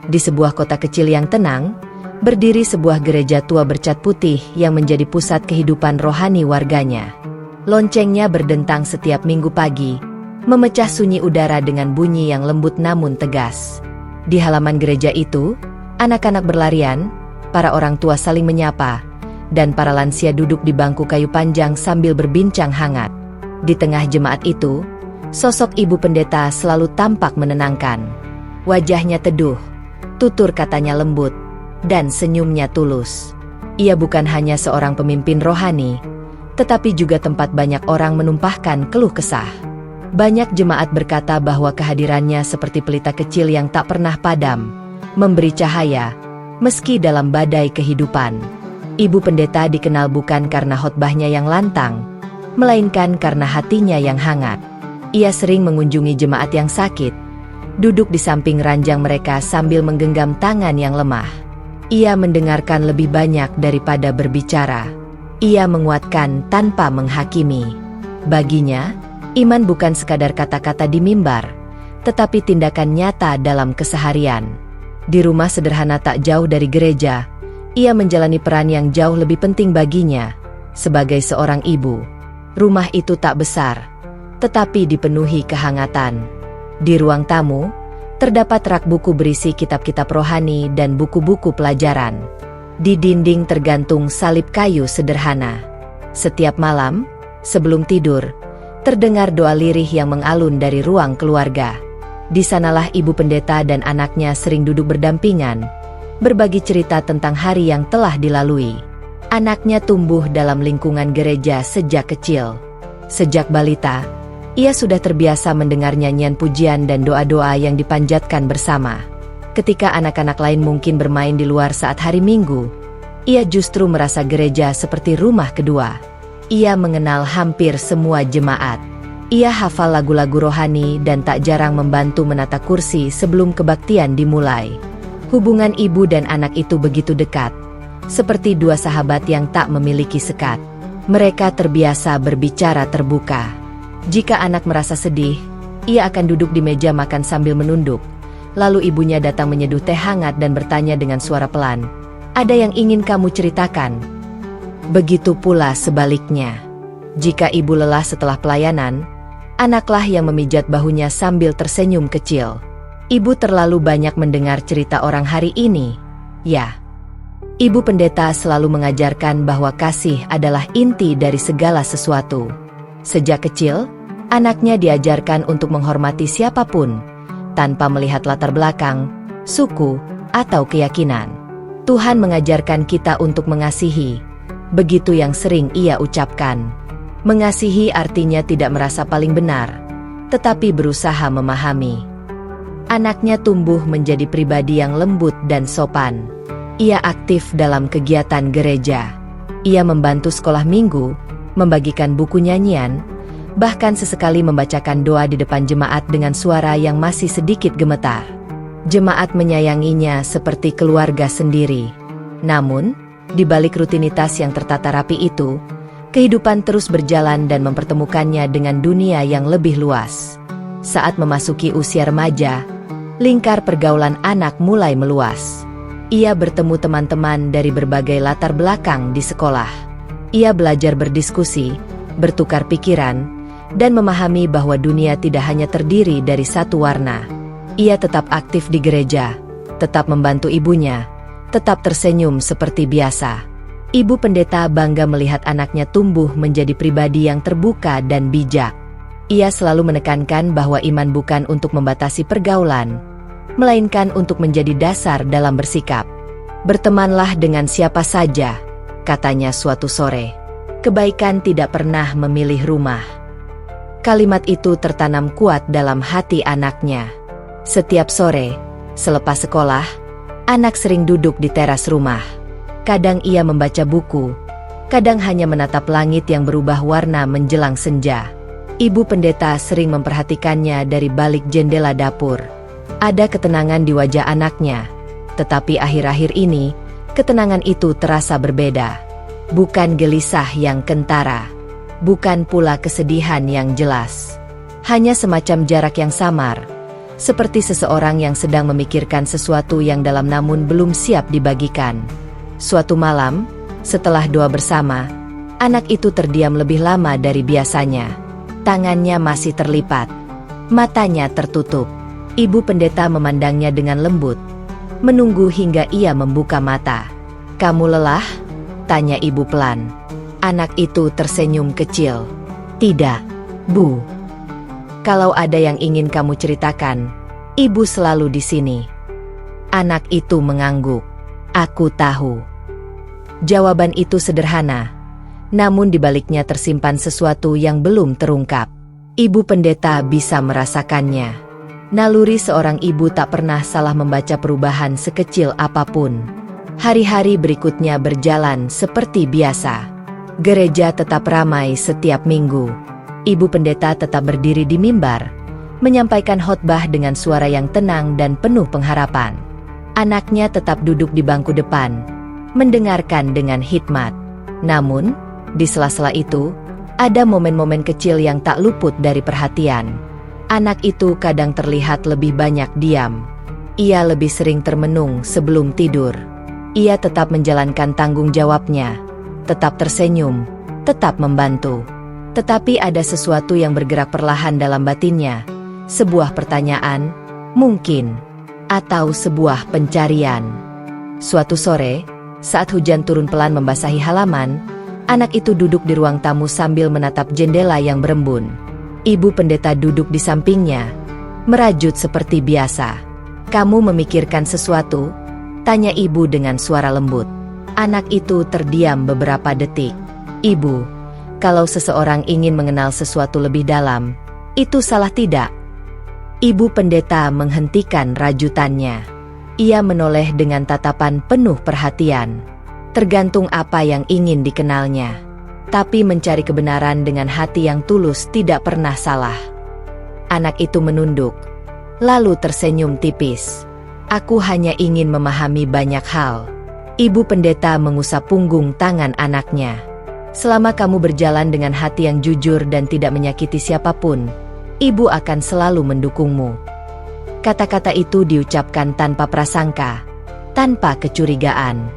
Di sebuah kota kecil yang tenang, berdiri sebuah gereja tua bercat putih yang menjadi pusat kehidupan rohani warganya. Loncengnya berdentang setiap minggu pagi, memecah sunyi udara dengan bunyi yang lembut namun tegas. Di halaman gereja itu, anak-anak berlarian, para orang tua saling menyapa, dan para lansia duduk di bangku kayu panjang sambil berbincang hangat. Di tengah jemaat itu, sosok ibu pendeta selalu tampak menenangkan. Wajahnya teduh, tutur katanya lembut, dan senyumnya tulus. Ia bukan hanya seorang pemimpin rohani, tetapi juga tempat banyak orang menumpahkan keluh kesah. Banyak jemaat berkata bahwa kehadirannya seperti pelita kecil yang tak pernah padam, memberi cahaya, meski dalam badai kehidupan. Ibu pendeta dikenal bukan karena khotbahnya yang lantang, melainkan karena hatinya yang hangat. Ia sering mengunjungi jemaat yang sakit, duduk di samping ranjang mereka sambil menggenggam tangan yang lemah. Ia mendengarkan lebih banyak daripada berbicara. Ia menguatkan tanpa menghakimi. Baginya, iman bukan sekadar kata-kata di mimbar, tetapi tindakan nyata dalam keseharian. Di rumah sederhana tak jauh dari gereja, ia menjalani peran yang jauh lebih penting baginya. Sebagai seorang ibu, rumah itu tak besar, tetapi dipenuhi kehangatan. Di ruang tamu, terdapat rak buku berisi kitab-kitab rohani dan buku-buku pelajaran. Di dinding tergantung salib kayu sederhana. Setiap malam, sebelum tidur, terdengar doa lirih yang mengalun dari ruang keluarga. Di sanalah ibu pendeta dan anaknya sering duduk berdampingan, berbagi cerita tentang hari yang telah dilalui. Anaknya tumbuh dalam lingkungan gereja sejak kecil. Sejak balita, ia sudah terbiasa mendengar nyanyian pujian dan doa-doa yang dipanjatkan bersama. Ketika anak-anak lain mungkin bermain di luar saat hari Minggu, ia justru merasa gereja seperti rumah kedua. Ia mengenal hampir semua jemaat. Ia hafal lagu-lagu rohani dan tak jarang membantu menata kursi sebelum kebaktian dimulai. Hubungan ibu dan anak itu begitu dekat, seperti dua sahabat yang tak memiliki sekat. Mereka terbiasa berbicara terbuka. Jika anak merasa sedih, ia akan duduk di meja makan sambil menunduk. Lalu ibunya datang menyeduh teh hangat dan bertanya dengan suara pelan, "Ada yang ingin kamu ceritakan?" Begitu pula sebaliknya. Jika ibu lelah setelah pelayanan, anaklah yang memijat bahunya sambil tersenyum kecil. Ibu terlalu banyak mendengar cerita orang hari ini. Ya, ibu pendeta selalu mengajarkan bahwa kasih adalah inti dari segala sesuatu. Sejak kecil, anaknya diajarkan untuk menghormati siapapun, tanpa melihat latar belakang, suku, atau keyakinan. Tuhan mengajarkan kita untuk mengasihi. Begitu yang sering ia ucapkan. Mengasihi artinya tidak merasa paling benar, tetapi berusaha memahami. Anaknya tumbuh menjadi pribadi yang lembut dan sopan. Ia aktif dalam kegiatan gereja. Ia membantu sekolah minggu, membagikan buku nyanyian, bahkan sesekali membacakan doa di depan jemaat dengan suara yang masih sedikit gemetar. Jemaat menyayanginya seperti keluarga sendiri. Namun, di balik rutinitas yang tertata rapi itu, kehidupan terus berjalan dan mempertemukannya dengan dunia yang lebih luas. Saat memasuki usia remaja, lingkar pergaulan anak mulai meluas. Ia bertemu teman-teman dari berbagai latar belakang di sekolah. Ia belajar berdiskusi, bertukar pikiran, dan memahami bahwa dunia tidak hanya terdiri dari satu warna. Ia tetap aktif di gereja, tetap membantu ibunya, tetap tersenyum seperti biasa. Ibu pendeta bangga melihat anaknya tumbuh menjadi pribadi yang terbuka dan bijak. Ia selalu menekankan bahwa iman bukan untuk membatasi pergaulan, melainkan untuk menjadi dasar dalam bersikap. "Bertemanlah dengan siapa saja," katanya suatu sore. "Kebaikan tidak pernah memilih rumah." Kalimat itu tertanam kuat dalam hati anaknya. Setiap sore, selepas sekolah, anak sering duduk di teras rumah. Kadang ia membaca buku, kadang hanya menatap langit yang berubah warna menjelang senja. Ibu pendeta sering memperhatikannya dari balik jendela dapur. Ada ketenangan di wajah anaknya, tetapi akhir-akhir ini, ketenangan itu terasa berbeda. Bukan gelisah yang kentara, bukan pula kesedihan yang jelas. Hanya semacam jarak yang samar, seperti seseorang yang sedang memikirkan sesuatu yang dalam namun belum siap dibagikan. Suatu malam, setelah doa bersama, anak itu terdiam lebih lama dari biasanya. Tangannya masih terlipat, matanya tertutup. Ibu pendeta memandangnya dengan lembut, menunggu hingga ia membuka mata. "Kamu lelah?" tanya ibu pelan. Anak itu tersenyum kecil. "Tidak, Bu. Kalau ada yang ingin kamu ceritakan, ibu selalu di sini." Anak itu mengangguk. "Aku tahu." Jawaban itu sederhana, namun di baliknya tersimpan sesuatu yang belum terungkap. Ibu pendeta bisa merasakannya. Naluri seorang ibu tak pernah salah membaca perubahan sekecil apapun. Hari-hari berikutnya berjalan seperti biasa. Gereja tetap ramai setiap minggu. Ibu pendeta tetap berdiri di mimbar, menyampaikan khotbah dengan suara yang tenang dan penuh pengharapan. Anaknya tetap duduk di bangku depan, mendengarkan dengan hikmat. Namun, di sela-sela itu, ada momen-momen kecil yang tak luput dari perhatian. Anak itu kadang terlihat lebih banyak diam. Ia lebih sering termenung sebelum tidur. Ia tetap menjalankan tanggung jawabnya, tetap tersenyum, tetap membantu. Tetapi ada sesuatu yang bergerak perlahan dalam batinnya. Sebuah pertanyaan, mungkin, atau sebuah pencarian. Suatu sore, saat hujan turun pelan membasahi halaman, anak itu duduk di ruang tamu sambil menatap jendela yang berembun. Ibu pendeta duduk di sampingnya, merajut seperti biasa. "Kamu memikirkan sesuatu?" tanya ibu dengan suara lembut. Anak itu terdiam beberapa detik. "Ibu, kalau seseorang ingin mengenal sesuatu lebih dalam, itu salah tidak?" Ibu pendeta menghentikan rajutannya. Ia menoleh dengan tatapan penuh perhatian. Tergantung apa yang ingin dikenalnya. Tapi mencari kebenaran dengan hati yang tulus tidak pernah salah. Anak itu menunduk, lalu tersenyum tipis. "Aku hanya ingin memahami banyak hal." Ibu pendeta mengusap punggung tangan anaknya. "Selama kamu berjalan dengan hati yang jujur dan tidak menyakiti siapapun, ibu akan selalu mendukungmu." Kata-kata itu diucapkan tanpa prasangka, tanpa kecurigaan.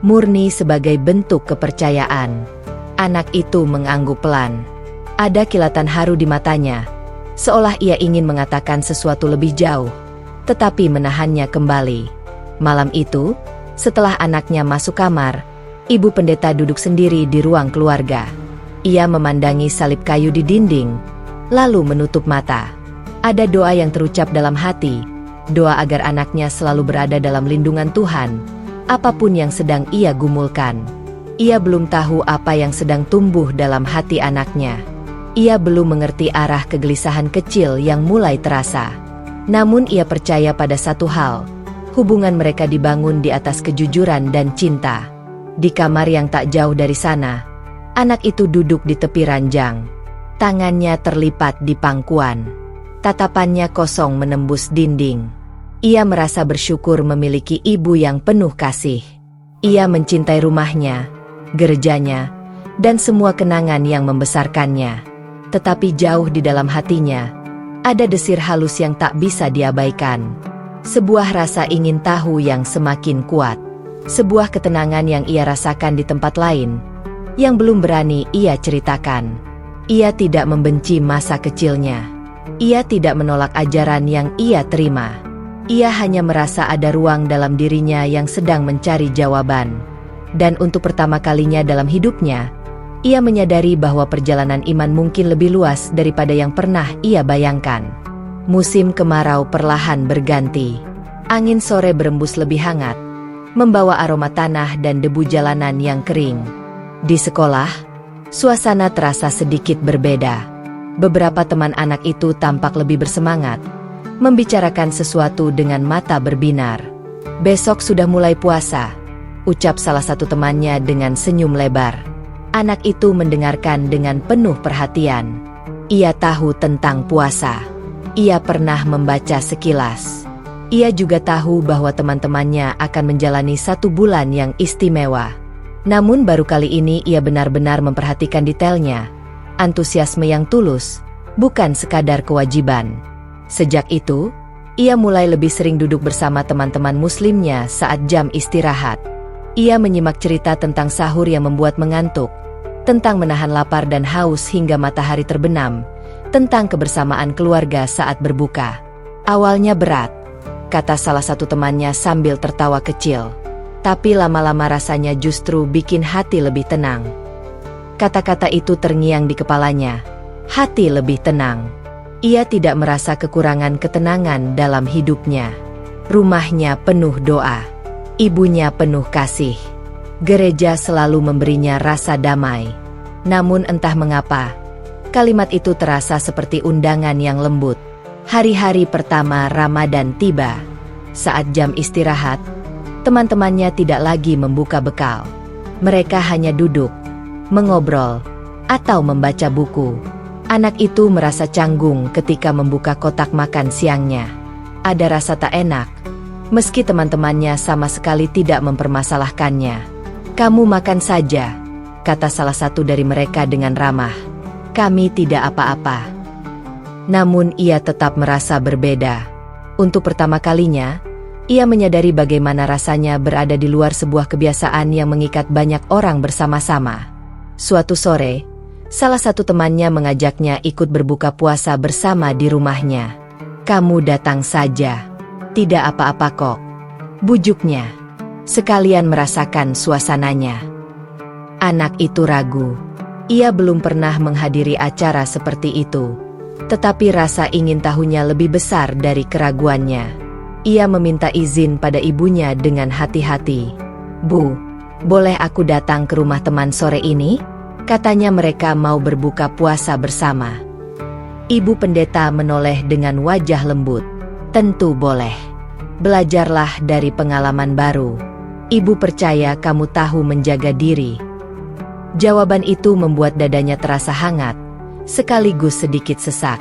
Murni sebagai bentuk kepercayaan. Anak itu mengangguk pelan. Ada kilatan haru di matanya, seolah ia ingin mengatakan sesuatu lebih jauh, tetapi menahannya kembali. Malam itu, setelah anaknya masuk kamar, ibu pendeta duduk sendiri di ruang keluarga. Ia memandangi salib kayu di dinding, lalu menutup mata. Ada doa yang terucap dalam hati, doa agar anaknya selalu berada dalam lindungan Tuhan, apapun yang sedang ia gumulkan. Ia belum tahu apa yang sedang tumbuh dalam hati anaknya. Ia belum mengerti arah kegelisahan kecil yang mulai terasa. Namun ia percaya pada satu hal, hubungan mereka dibangun di atas kejujuran dan cinta. Di kamar yang tak jauh dari sana, anak itu duduk di tepi ranjang. Tangannya terlipat di pangkuan. Tatapannya kosong menembus dinding. Ia merasa bersyukur memiliki ibu yang penuh kasih. Ia mencintai rumahnya, gerejanya, dan semua kenangan yang membesarkannya. Tetapi jauh di dalam hatinya, ada desir halus yang tak bisa diabaikan. Sebuah rasa ingin tahu yang semakin kuat. Sebuah ketenangan yang ia rasakan di tempat lain, yang belum berani ia ceritakan. Ia tidak membenci masa kecilnya. Ia tidak menolak ajaran yang ia terima. Ia hanya merasa ada ruang dalam dirinya yang sedang mencari jawaban. Dan untuk pertama kalinya dalam hidupnya, ia menyadari bahwa perjalanan iman mungkin lebih luas daripada yang pernah ia bayangkan. Musim kemarau perlahan berganti. Angin sore berembus lebih hangat, membawa aroma tanah dan debu jalanan yang kering. Di sekolah, suasana terasa sedikit berbeda. Beberapa teman anak itu tampak lebih bersemangat, membicarakan sesuatu dengan mata berbinar. "Besok sudah mulai puasa," ucap salah satu temannya dengan senyum lebar. Anak itu mendengarkan dengan penuh perhatian. Ia tahu tentang puasa. Ia pernah membaca sekilas. Ia juga tahu bahwa teman-temannya akan menjalani 1 bulan yang istimewa. Namun baru kali ini ia benar-benar memperhatikan detailnya. Antusiasme yang tulus, bukan sekadar kewajiban. Sejak itu, ia mulai lebih sering duduk bersama teman-teman muslimnya saat jam istirahat. Ia menyimak cerita tentang sahur yang membuat mengantuk, tentang menahan lapar dan haus hingga matahari terbenam, tentang kebersamaan keluarga saat berbuka. Awalnya berat, kata salah satu temannya sambil tertawa kecil. Tapi lama-lama rasanya justru bikin hati lebih tenang. Kata-kata itu terngiang di kepalanya. Hati lebih tenang. Ia tidak merasa kekurangan ketenangan dalam hidupnya. Rumahnya penuh doa. Ibunya penuh kasih. Gereja selalu memberinya rasa damai. Namun entah mengapa, kalimat itu terasa seperti undangan yang lembut. Hari-hari pertama Ramadan tiba. Saat jam istirahat, teman-temannya tidak lagi membuka bekal. Mereka hanya duduk, mengobrol, atau membaca buku. Anak itu merasa canggung ketika membuka kotak makan siangnya. Ada rasa tak enak, meski teman-temannya sama sekali tidak mempermasalahkannya. "Kamu makan saja," kata salah satu dari mereka dengan ramah. "Kami tidak apa-apa." Namun ia tetap merasa berbeda. Untuk pertama kalinya, ia menyadari bagaimana rasanya berada di luar sebuah kebiasaan yang mengikat banyak orang bersama-sama. Suatu sore, salah satu temannya mengajaknya ikut berbuka puasa bersama di rumahnya. "Kamu datang saja. Tidak apa-apa kok," bujuknya. "Sekalian merasakan suasananya." Anak itu ragu. Ia belum pernah menghadiri acara seperti itu. Tetapi rasa ingin tahunya lebih besar dari keraguannya. Ia meminta izin pada ibunya dengan hati-hati. "Bu, boleh aku datang ke rumah teman sore ini?" Katanya mereka mau berbuka puasa bersama. Ibu pendeta menoleh dengan wajah lembut. "Tentu boleh. Belajarlah dari pengalaman baru. Ibu percaya kamu tahu menjaga diri." Jawaban itu membuat dadanya terasa hangat, sekaligus sedikit sesak.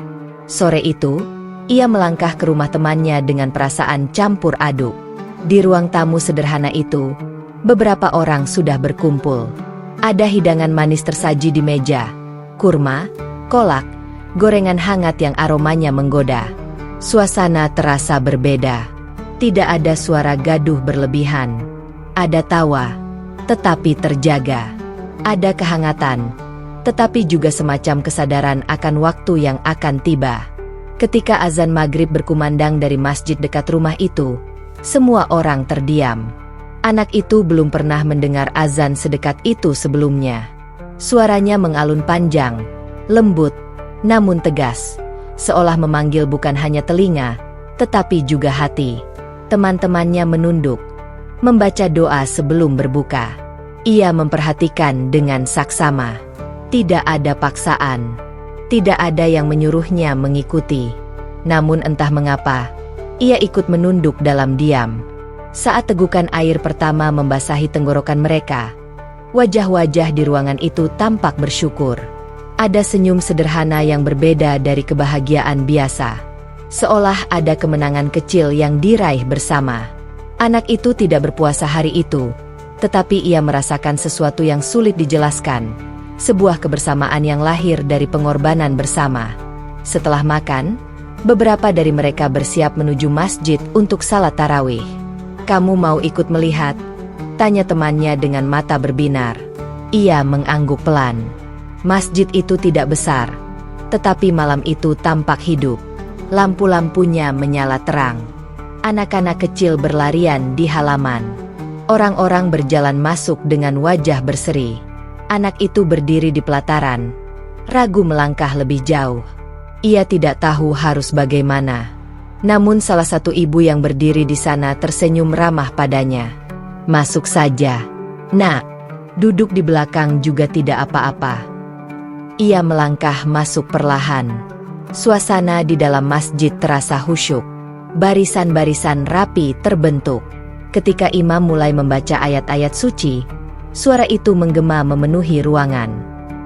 Sore itu, ia melangkah ke rumah temannya dengan perasaan campur aduk. Di ruang tamu sederhana itu, beberapa orang sudah berkumpul. Ada hidangan manis tersaji di meja, kurma, kolak, gorengan hangat yang aromanya menggoda. Suasana terasa berbeda. Tidak ada suara gaduh berlebihan. Ada tawa, tetapi terjaga. Ada kehangatan, tetapi juga semacam kesadaran akan waktu yang akan tiba. Ketika azan maghrib berkumandang dari masjid dekat rumah itu, semua orang terdiam. Anak itu belum pernah mendengar azan sedekat itu sebelumnya. Suaranya mengalun panjang, lembut, namun tegas, seolah memanggil bukan hanya telinga, tetapi juga hati. Teman-temannya menunduk, membaca doa sebelum berbuka. Ia memperhatikan dengan saksama. Tidak ada paksaan. Tidak ada yang menyuruhnya mengikuti. Namun entah mengapa, ia ikut menunduk dalam diam. Saat tegukan air pertama membasahi tenggorokan mereka, wajah-wajah di ruangan itu tampak bersyukur. Ada senyum sederhana yang berbeda dari kebahagiaan biasa. Seolah ada kemenangan kecil yang diraih bersama. Anak itu tidak berpuasa hari itu, tetapi ia merasakan sesuatu yang sulit dijelaskan. Sebuah kebersamaan yang lahir dari pengorbanan bersama. Setelah makan, beberapa dari mereka bersiap menuju masjid untuk salat tarawih. "Kamu mau ikut melihat?" tanya temannya dengan mata berbinar. Ia mengangguk pelan. Masjid itu tidak besar, tetapi malam itu tampak hidup. Lampu-lampunya menyala terang. Anak-anak kecil berlarian di halaman. Orang-orang berjalan masuk dengan wajah berseri. Anak itu berdiri di pelataran, ragu melangkah lebih jauh. Ia tidak tahu harus bagaimana. Namun salah satu ibu yang berdiri di sana tersenyum ramah padanya. "Masuk saja, Nak. Duduk di belakang juga tidak apa-apa." Ia melangkah masuk perlahan. Suasana di dalam masjid terasa khusyuk. Barisan-barisan rapi terbentuk. Ketika imam mulai membaca ayat-ayat suci, Suara itu menggema memenuhi ruangan.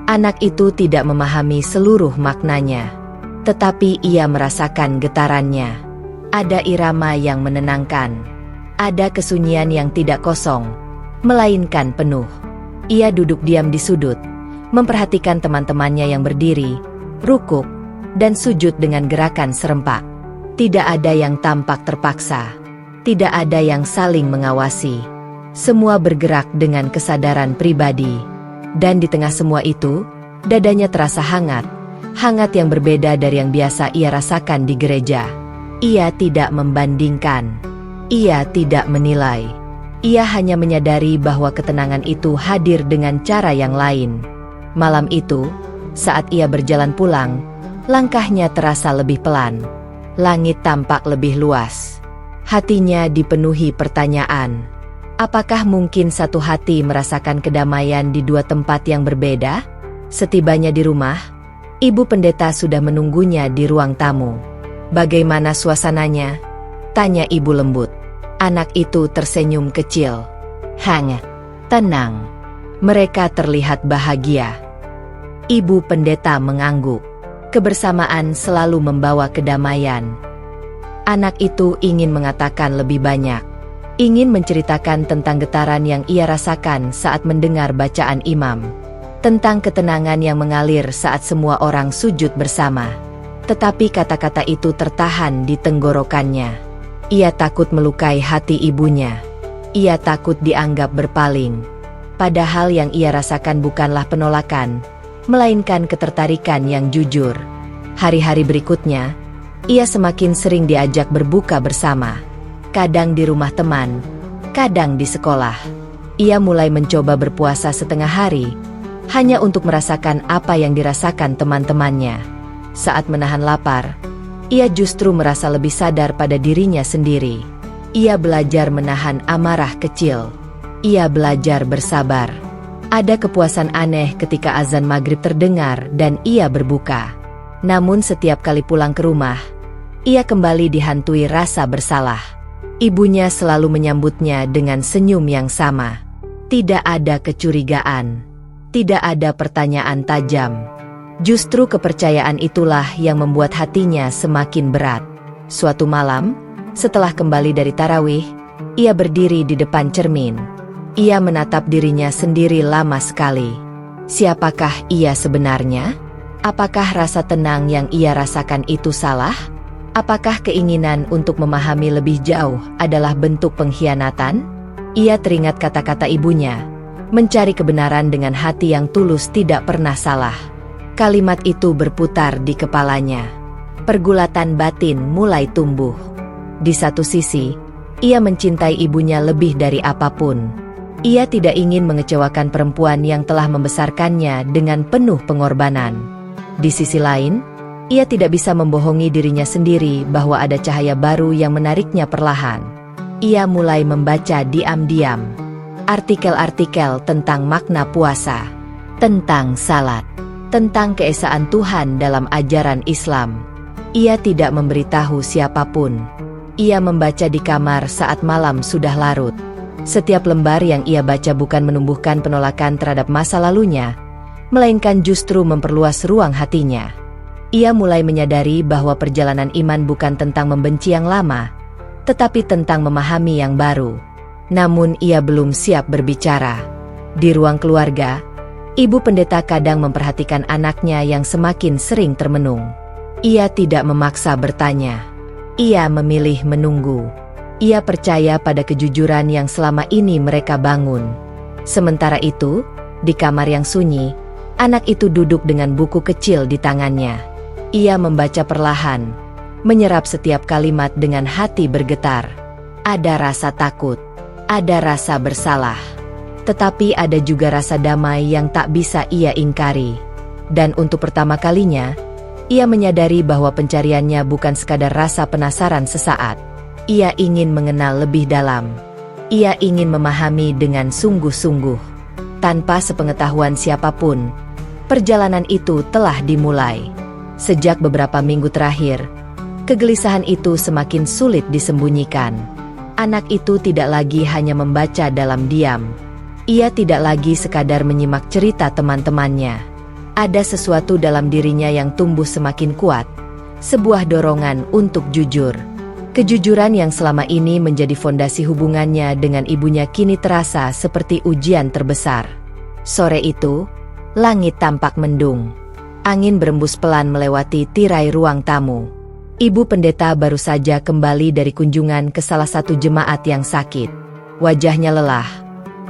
Anak itu tidak memahami seluruh maknanya, tetapi ia merasakan getarannya. Ada irama yang menenangkan. Ada kesunyian yang tidak kosong, melainkan penuh. Ia duduk diam di sudut, memperhatikan teman-temannya yang berdiri, rukuk, dan sujud dengan gerakan serempak. Tidak ada yang tampak terpaksa. Tidak ada yang saling mengawasi. Semua bergerak dengan kesadaran pribadi. Dan di tengah semua itu, dadanya terasa hangat. Hangat yang berbeda dari yang biasa ia rasakan di gereja. Ia tidak membandingkan. Ia tidak menilai. Ia hanya menyadari bahwa ketenangan itu hadir dengan cara yang lain. Malam itu, saat ia berjalan pulang, langkahnya terasa lebih pelan. Langit tampak lebih luas. Hatinya dipenuhi pertanyaan. Apakah mungkin satu hati merasakan kedamaian di dua tempat yang berbeda? Setibanya di rumah, ibu pendeta sudah menunggunya di ruang tamu. Bagaimana suasananya? Tanya ibu lembut. Anak itu tersenyum kecil. Hangat, tenang. Mereka terlihat bahagia. Ibu pendeta mengangguk. Kebersamaan selalu membawa kedamaian. Anak itu ingin mengatakan lebih banyak. Ingin menceritakan tentang getaran yang ia rasakan saat mendengar bacaan imam. Tentang ketenangan yang mengalir saat semua orang sujud bersama. Tetapi kata-kata itu tertahan di tenggorokannya. Ia takut melukai hati ibunya. Ia takut dianggap berpaling. Padahal yang ia rasakan bukanlah penolakan, melainkan ketertarikan yang jujur. Hari-hari berikutnya, ia semakin sering diajak berbuka bersama. Kadang di rumah teman, kadang di sekolah. Ia mulai mencoba berpuasa setengah hari, hanya untuk merasakan apa yang dirasakan teman-temannya. Saat menahan lapar, ia justru merasa lebih sadar pada dirinya sendiri. Ia belajar menahan amarah kecil. Ia belajar bersabar. Ada kepuasan aneh ketika azan maghrib terdengar dan ia berbuka. Namun setiap kali pulang ke rumah, ia kembali dihantui rasa bersalah. Ibunya selalu menyambutnya dengan senyum yang sama. Tidak ada kecurigaan. Tidak ada pertanyaan tajam. Justru kepercayaan itulah yang membuat hatinya semakin berat. Suatu malam, setelah kembali dari tarawih, ia berdiri di depan cermin. Ia menatap dirinya sendiri lama sekali. Siapakah ia sebenarnya? Apakah rasa tenang yang ia rasakan itu salah? Apakah keinginan untuk memahami lebih jauh adalah bentuk pengkhianatan? Ia teringat kata-kata ibunya, mencari kebenaran dengan hati yang tulus tidak pernah salah. Kalimat itu berputar di kepalanya. Pergulatan batin mulai tumbuh. Di satu sisi, ia mencintai ibunya lebih dari apapun. Ia tidak ingin mengecewakan perempuan yang telah membesarkannya dengan penuh pengorbanan. Di sisi lain, ia tidak bisa membohongi dirinya sendiri bahwa ada cahaya baru yang menariknya perlahan. Ia mulai membaca diam-diam artikel-artikel tentang makna puasa, tentang salat, tentang keesaan Tuhan dalam ajaran Islam. Ia tidak memberitahu siapapun. Ia membaca di kamar saat malam sudah larut. Setiap lembar yang ia baca bukan menumbuhkan penolakan terhadap masa lalunya, melainkan justru memperluas ruang hatinya. Ia mulai menyadari bahwa perjalanan iman bukan tentang membenci yang lama, tetapi tentang memahami yang baru. Namun ia belum siap berbicara. Di ruang keluarga, ibu pendeta kadang memperhatikan anaknya yang semakin sering termenung. Ia tidak memaksa bertanya. Ia memilih menunggu. Ia percaya pada kejujuran yang selama ini mereka bangun. Sementara itu, di kamar yang sunyi, anak itu duduk dengan buku kecil di tangannya. Ia membaca perlahan, menyerap setiap kalimat dengan hati bergetar. Ada rasa takut, ada rasa bersalah, tetapi ada juga rasa damai yang tak bisa ia ingkari. Dan untuk pertama kalinya, ia menyadari bahwa pencariannya bukan sekadar rasa penasaran sesaat. Ia ingin mengenal lebih dalam. Ia ingin memahami dengan sungguh-sungguh. Tanpa sepengetahuan siapapun, perjalanan itu telah dimulai. Sejak beberapa minggu terakhir, kegelisahan itu semakin sulit disembunyikan. Anak itu tidak lagi hanya membaca dalam diam, Ia tidak lagi sekadar menyimak cerita teman-temannya. Ada sesuatu dalam dirinya yang tumbuh semakin kuat, sebuah dorongan untuk jujur. Kejujuran yang selama ini menjadi fondasi hubungannya dengan ibunya kini terasa seperti ujian terbesar. Sore itu, langit tampak mendung. Angin berembus pelan melewati tirai ruang tamu. Ibu pendeta baru saja kembali dari kunjungan ke salah satu jemaat yang sakit. Wajahnya lelah,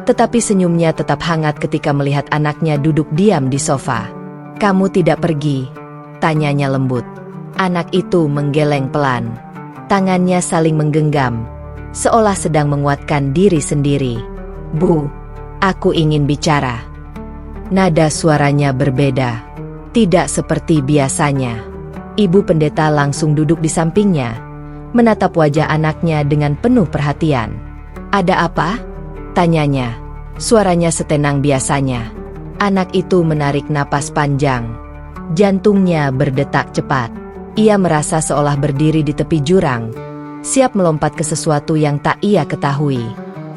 tetapi senyumnya tetap hangat ketika melihat anaknya duduk diam di sofa. "Kamu tidak pergi?" tanyanya lembut. Anak itu menggeleng pelan. Tangannya saling menggenggam, seolah sedang menguatkan diri sendiri. "Bu, aku ingin bicara." Nada suaranya berbeda, tidak seperti biasanya. Ibu pendeta langsung duduk di sampingnya, menatap wajah anaknya dengan penuh perhatian. "Ada apa?" tanyanya. Suaranya setenang biasanya. Anak itu menarik napas panjang. Jantungnya berdetak cepat. Ia merasa seolah berdiri di tepi jurang, siap melompat ke sesuatu yang tak ia ketahui.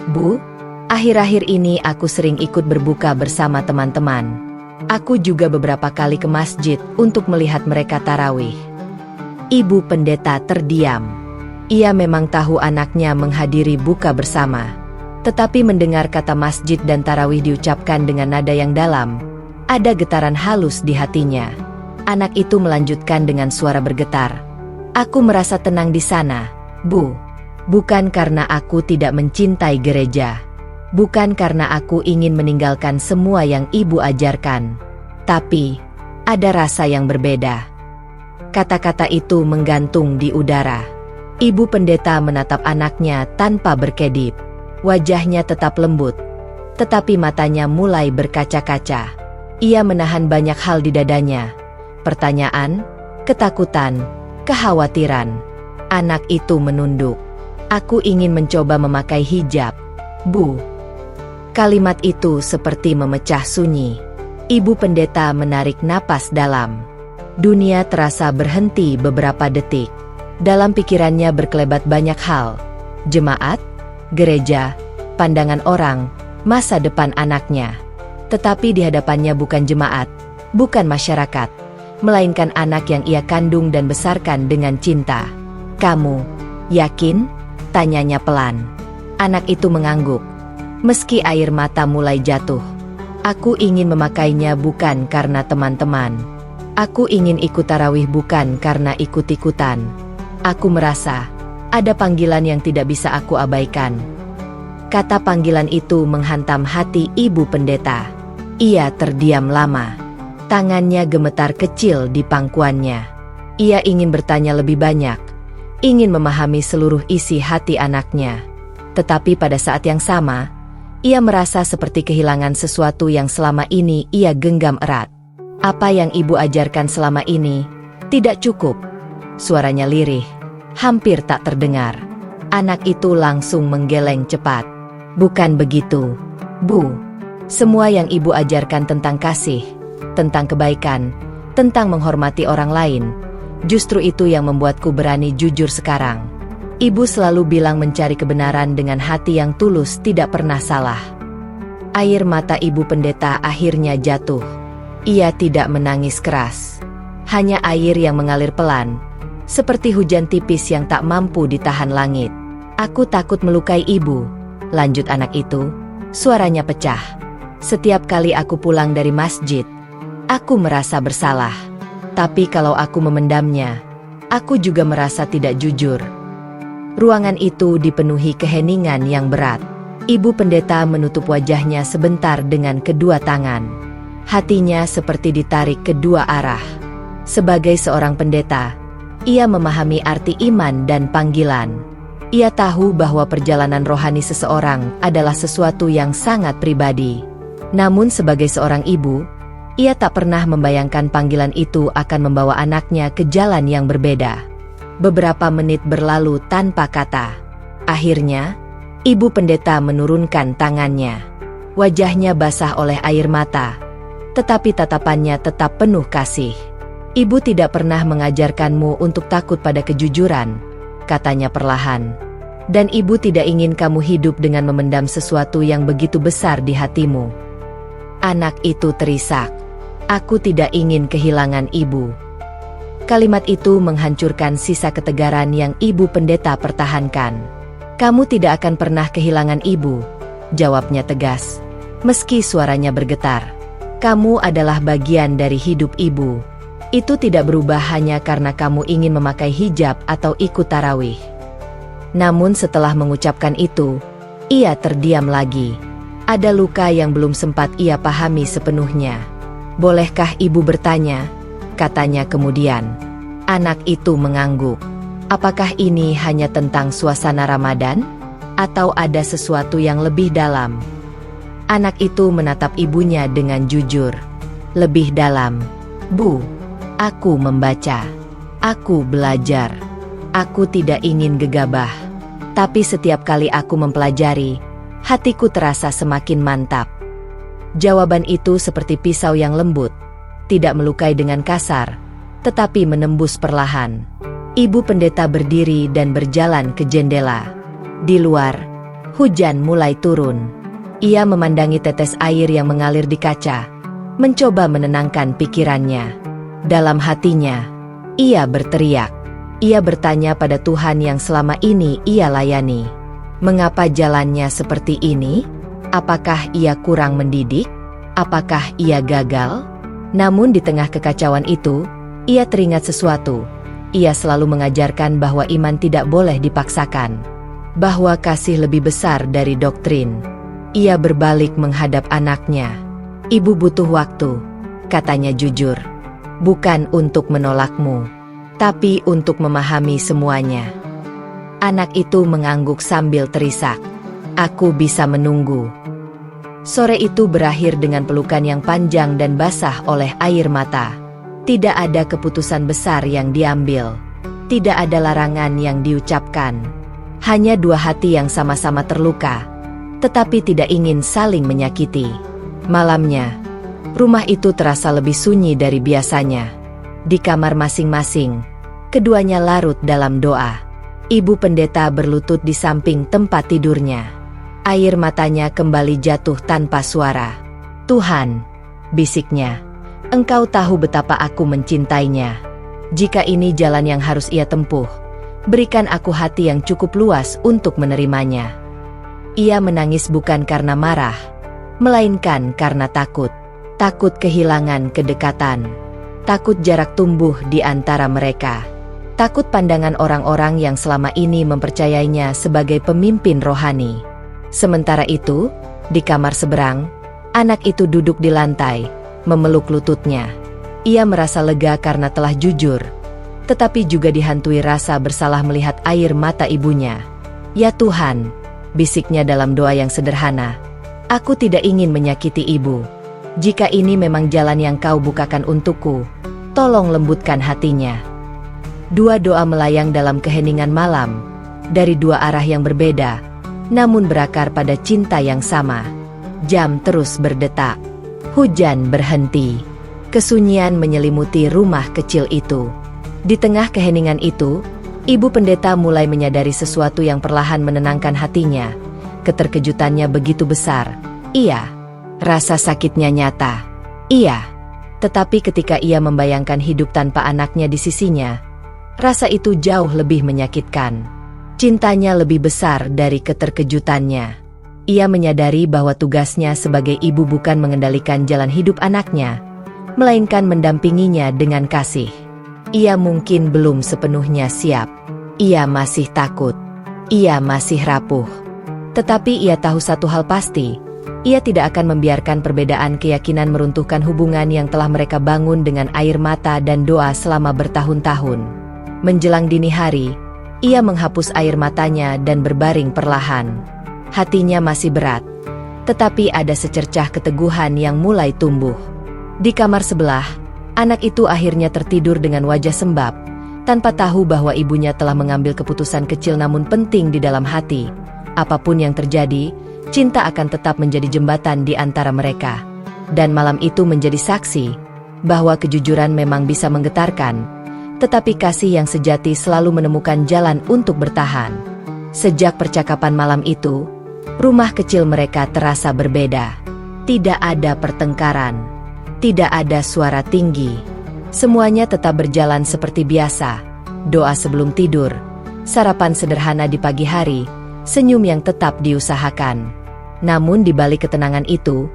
"Bu, akhir-akhir ini aku sering ikut berbuka bersama teman-teman. Aku juga beberapa kali ke masjid untuk melihat mereka tarawih." Ibu pendeta terdiam. Ia memang tahu anaknya menghadiri buka bersama. Tetapi mendengar kata masjid dan tarawih diucapkan dengan nada yang dalam, ada getaran halus di hatinya. Anak itu melanjutkan dengan suara bergetar. "Aku merasa tenang di sana, Bu. Bukan karena aku tidak mencintai gereja. Bukan karena aku ingin meninggalkan semua yang ibu ajarkan. Tapi, ada rasa yang berbeda." Kata-kata itu menggantung di udara. Ibu pendeta menatap anaknya tanpa berkedip. Wajahnya tetap lembut, tetapi matanya mulai berkaca-kaca. Ia menahan banyak hal di dadanya. Pertanyaan, ketakutan, kekhawatiran. Anak itu menunduk. "Aku ingin mencoba memakai hijab, Bu." Kalimat itu seperti memecah sunyi. Ibu pendeta menarik napas dalam. Dunia terasa berhenti beberapa detik. Dalam pikirannya berkelebat banyak hal. Jemaat, gereja, pandangan orang, masa depan anaknya. Tetapi di hadapannya bukan jemaat, bukan masyarakat, melainkan anak yang ia kandung dan besarkan dengan cinta. "Kamu yakin?" tanyanya pelan. Anak itu mengangguk, meski air mata mulai jatuh. "Aku ingin memakainya bukan karena teman-teman. Aku ingin ikut tarawih bukan karena ikut-ikutan. Aku merasa ada panggilan yang tidak bisa aku abaikan." Kata panggilan itu menghantam hati ibu pendeta. Ia terdiam lama. Tangannya gemetar kecil di pangkuannya. Ia ingin bertanya lebih banyak, ingin memahami seluruh isi hati anaknya. Tetapi pada saat yang sama, ia merasa seperti kehilangan sesuatu yang selama ini ia genggam erat. Apa yang ibu ajarkan selama ini tidak cukup. Suaranya lirih, hampir tak terdengar. Anak itu langsung menggeleng cepat. "Bukan begitu, Bu. Semua yang ibu ajarkan tentang kasih, tentang kebaikan, tentang menghormati orang lain, justru itu yang membuatku berani jujur sekarang. Ibu selalu bilang mencari kebenaran dengan hati yang tulus tidak pernah salah." Air mata ibu pendeta akhirnya jatuh. Ia tidak menangis keras. Hanya air yang mengalir pelan, seperti hujan tipis yang tak mampu ditahan langit. "Aku takut melukai ibu," lanjut anak itu. Suaranya pecah. "Setiap kali aku pulang dari masjid, aku merasa bersalah. Tapi kalau aku memendamnya, aku juga merasa tidak jujur." Ruangan itu dipenuhi keheningan yang berat. Ibu pendeta menutup wajahnya sebentar dengan kedua tangan. Hatinya seperti ditarik kedua arah. Sebagai seorang pendeta, ia memahami arti iman dan panggilan. Ia tahu bahwa perjalanan rohani seseorang adalah sesuatu yang sangat pribadi. Namun sebagai seorang ibu, ia tak pernah membayangkan panggilan itu akan membawa anaknya ke jalan yang berbeda. Beberapa menit berlalu tanpa kata. Akhirnya, ibu pendeta menurunkan tangannya. Wajahnya basah oleh air mata, tetapi tatapannya tetap penuh kasih. "Ibu tidak pernah mengajarkanmu untuk takut pada kejujuran," katanya perlahan. Dan ibu tidak ingin kamu hidup dengan memendam sesuatu yang begitu besar di hatimu. Anak itu terisak. Aku tidak ingin kehilangan ibu. Kalimat itu menghancurkan sisa ketegaran yang ibu pendeta pertahankan. Kamu tidak akan pernah kehilangan ibu, jawabnya tegas. Meski suaranya bergetar. Kamu adalah bagian dari hidup ibu. Itu tidak berubah hanya karena kamu ingin memakai hijab atau ikut tarawih. Namun setelah mengucapkan itu, ia terdiam lagi. Ada luka yang belum sempat ia pahami sepenuhnya. Bolehkah ibu bertanya? Katanya kemudian. Anak itu mengangguk. Apakah ini hanya tentang suasana Ramadan? Atau ada sesuatu yang lebih dalam? Anak itu menatap ibunya dengan jujur. Lebih dalam. Bu, aku membaca. Aku belajar. Aku tidak ingin gegabah. Tapi setiap kali aku mempelajari, hatiku terasa semakin mantap. Jawaban itu seperti pisau yang lembut, tidak melukai dengan kasar, tetapi menembus perlahan. Ibu pendeta berdiri dan berjalan ke jendela. Di luar, hujan mulai turun. Ia memandangi tetes air yang mengalir di kaca, mencoba menenangkan pikirannya. Dalam hatinya, ia berteriak. Ia bertanya pada Tuhan yang selama ini ia layani. Mengapa jalannya seperti ini? Apakah ia kurang mendidik? Apakah ia gagal? Namun di tengah kekacauan itu, ia teringat sesuatu. Ia selalu mengajarkan bahwa iman tidak boleh dipaksakan. Bahwa kasih lebih besar dari doktrin. Ia berbalik menghadap anaknya. Ibu butuh waktu, katanya jujur. Bukan untuk menolakmu, tapi untuk memahami semuanya. Anak itu mengangguk sambil terisak. Aku bisa menunggu. Sore itu berakhir dengan pelukan yang panjang dan basah oleh air mata. Tidak ada keputusan besar yang diambil. Tidak ada larangan yang diucapkan. Hanya dua hati yang sama-sama terluka, tetapi tidak ingin saling menyakiti. Malamnya, rumah itu terasa lebih sunyi dari biasanya. Di kamar masing-masing, keduanya larut dalam doa. Ibu pendeta berlutut di samping tempat tidurnya. Air matanya kembali jatuh tanpa suara. Tuhan, bisiknya, Engkau tahu betapa aku mencintainya. Jika ini jalan yang harus ia tempuh, berikan aku hati yang cukup luas untuk menerimanya. Ia menangis bukan karena marah, melainkan karena takut. Takut kehilangan kedekatan. Takut jarak tumbuh di antara mereka. Takut pandangan orang-orang yang selama ini mempercayainya sebagai pemimpin rohani. Sementara itu, di kamar seberang, anak itu duduk di lantai, memeluk lututnya. Ia merasa lega karena telah jujur, tetapi juga dihantui rasa bersalah melihat air mata ibunya. Ya Tuhan, bisiknya dalam doa yang sederhana, aku tidak ingin menyakiti ibu. Jika ini memang jalan yang kau bukakan untukku, tolong lembutkan hatinya. Dua doa melayang dalam keheningan malam, dari dua arah yang berbeda, namun berakar pada cinta yang sama. Jam terus berdetak. Hujan berhenti. Kesunyian menyelimuti rumah kecil itu. Di tengah keheningan itu, ibu pendeta mulai menyadari sesuatu yang perlahan menenangkan hatinya. Keterkejutannya begitu besar. Iya. Rasa sakitnya nyata. Iya. Tetapi ketika ia membayangkan hidup tanpa anaknya di sisinya, rasa itu jauh lebih menyakitkan. Cintanya lebih besar dari keterkejutannya. Ia menyadari bahwa tugasnya sebagai ibu bukan mengendalikan jalan hidup anaknya, melainkan mendampinginya dengan kasih. Ia mungkin belum sepenuhnya siap. Ia masih takut. Ia masih rapuh. Tetapi ia tahu satu hal pasti. Ia tidak akan membiarkan perbedaan keyakinan meruntuhkan hubungan yang telah mereka bangun dengan air mata dan doa selama bertahun-tahun. Menjelang dini hari, ia menghapus air matanya dan berbaring perlahan. Hatinya masih berat, tetapi ada secercah keteguhan yang mulai tumbuh. Di kamar sebelah, anak itu akhirnya tertidur dengan wajah sembab, tanpa tahu bahwa ibunya telah mengambil keputusan kecil namun penting di dalam hati. Apapun yang terjadi, cinta akan tetap menjadi jembatan di antara mereka. Dan malam itu menjadi saksi bahwa kejujuran memang bisa menggetarkan, tetapi kasih yang sejati selalu menemukan jalan untuk bertahan. Sejak percakapan malam itu, rumah kecil mereka terasa berbeda. Tidak ada pertengkaran, tidak ada suara tinggi. Semuanya tetap berjalan seperti biasa. Doa sebelum tidur, sarapan sederhana di pagi hari, senyum yang tetap diusahakan. Namun di balik ketenangan itu,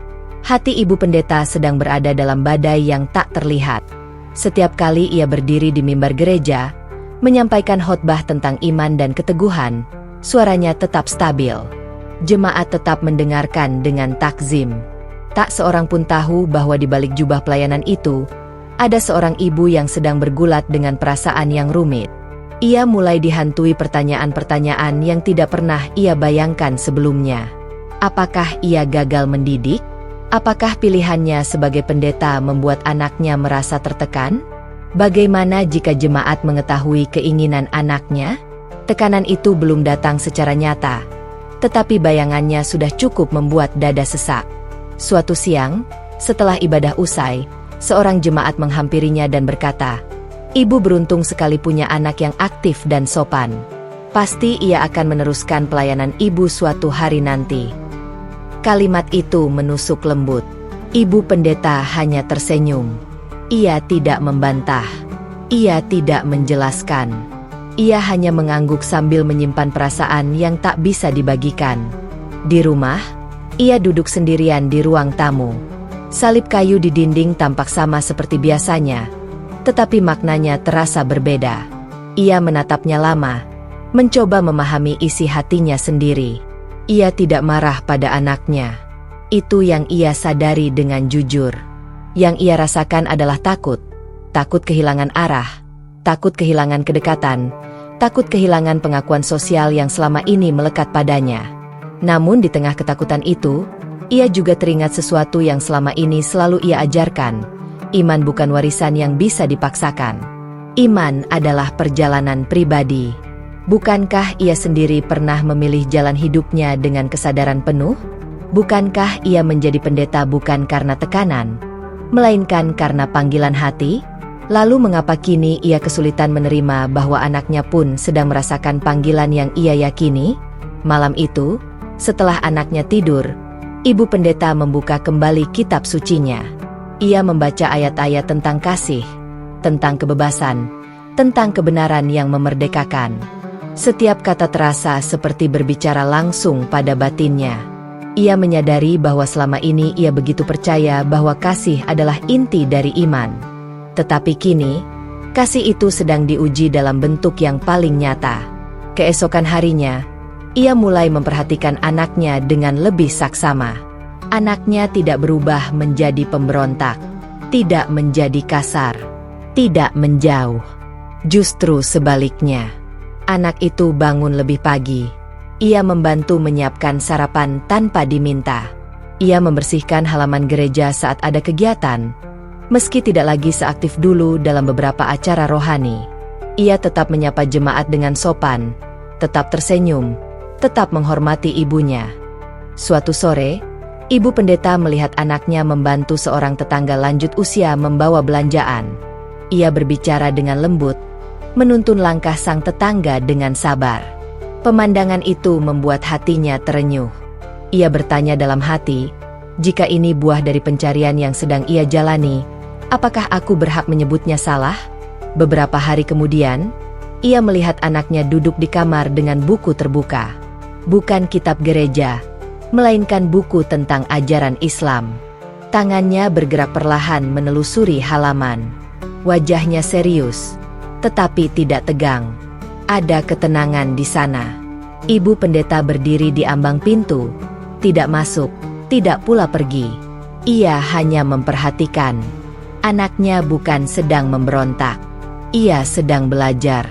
hati ibu pendeta sedang berada dalam badai yang tak terlihat. Setiap kali ia berdiri di mimbar gereja, menyampaikan khotbah tentang iman dan keteguhan, suaranya tetap stabil. Jemaat tetap mendengarkan dengan takzim. Tak seorang pun tahu bahwa di balik jubah pelayanan itu, ada seorang ibu yang sedang bergulat dengan perasaan yang rumit. Ia mulai dihantui pertanyaan-pertanyaan yang tidak pernah ia bayangkan sebelumnya. Apakah ia gagal mendidik? Apakah pilihannya sebagai pendeta membuat anaknya merasa tertekan? Bagaimana jika jemaat mengetahui keinginan anaknya? Tekanan itu belum datang secara nyata, tetapi bayangannya sudah cukup membuat dada sesak. Suatu siang, setelah ibadah usai, seorang jemaat menghampirinya dan berkata, "Ibu beruntung sekali punya anak yang aktif dan sopan. Pasti ia akan meneruskan pelayanan ibu suatu hari nanti." Kalimat itu menusuk lembut. Ibu pendeta hanya tersenyum. Ia tidak membantah. Ia tidak menjelaskan. Ia hanya mengangguk sambil menyimpan perasaan yang tak bisa dibagikan. Di rumah, ia duduk sendirian di ruang tamu. Salib kayu di dinding tampak sama seperti biasanya, tetapi maknanya terasa berbeda. Ia menatapnya lama, mencoba memahami isi hatinya sendiri. Ia tidak marah pada anaknya. Itu yang ia sadari dengan jujur. Yang ia rasakan adalah takut. Takut kehilangan arah, takut kehilangan kedekatan, takut kehilangan pengakuan sosial yang selama ini melekat padanya. Namun di tengah ketakutan itu, ia juga teringat sesuatu yang selama ini selalu ia ajarkan. Iman bukan warisan yang bisa dipaksakan. Iman adalah perjalanan pribadi. Bukankah ia sendiri pernah memilih jalan hidupnya dengan kesadaran penuh? Bukankah ia menjadi pendeta bukan karena tekanan, melainkan karena panggilan hati? Lalu mengapa kini ia kesulitan menerima bahwa anaknya pun sedang merasakan panggilan yang ia yakini? Malam itu, setelah anaknya tidur, ibu pendeta membuka kembali kitab sucinya. Ia membaca ayat-ayat tentang kasih, tentang kebebasan, tentang kebenaran yang memerdekakan. Setiap kata terasa seperti berbicara langsung pada batinnya. Ia menyadari bahwa selama ini ia begitu percaya bahwa kasih adalah inti dari iman. Tetapi kini, kasih itu sedang diuji dalam bentuk yang paling nyata. Keesokan harinya, ia mulai memperhatikan anaknya dengan lebih saksama. Anaknya tidak berubah menjadi pemberontak, tidak menjadi kasar, tidak menjauh. Justru sebaliknya, anak itu bangun lebih pagi. Ia membantu menyiapkan sarapan tanpa diminta. Ia membersihkan halaman gereja saat ada kegiatan. Meski tidak lagi seaktif dulu dalam beberapa acara rohani, ia tetap menyapa jemaat dengan sopan, tetap tersenyum, tetap menghormati ibunya. Suatu sore, ibu pendeta melihat anaknya membantu seorang tetangga lanjut usia membawa belanjaan. Ia berbicara dengan lembut, menuntun langkah sang tetangga dengan sabar. Pemandangan itu membuat hatinya terenyuh. Ia bertanya dalam hati, jika ini buah dari pencarian yang sedang ia jalani, apakah aku berhak menyebutnya salah? Beberapa hari kemudian, ia melihat anaknya duduk di kamar dengan buku terbuka. Bukan kitab gereja, melainkan buku tentang ajaran Islam. Tangannya bergerak perlahan menelusuri halaman. Wajahnya serius, tetapi tidak tegang. Ada ketenangan di sana. Ibu pendeta berdiri di ambang pintu, tidak masuk, tidak pula pergi. Ia hanya memperhatikan. Anaknya bukan sedang memberontak. Ia sedang belajar.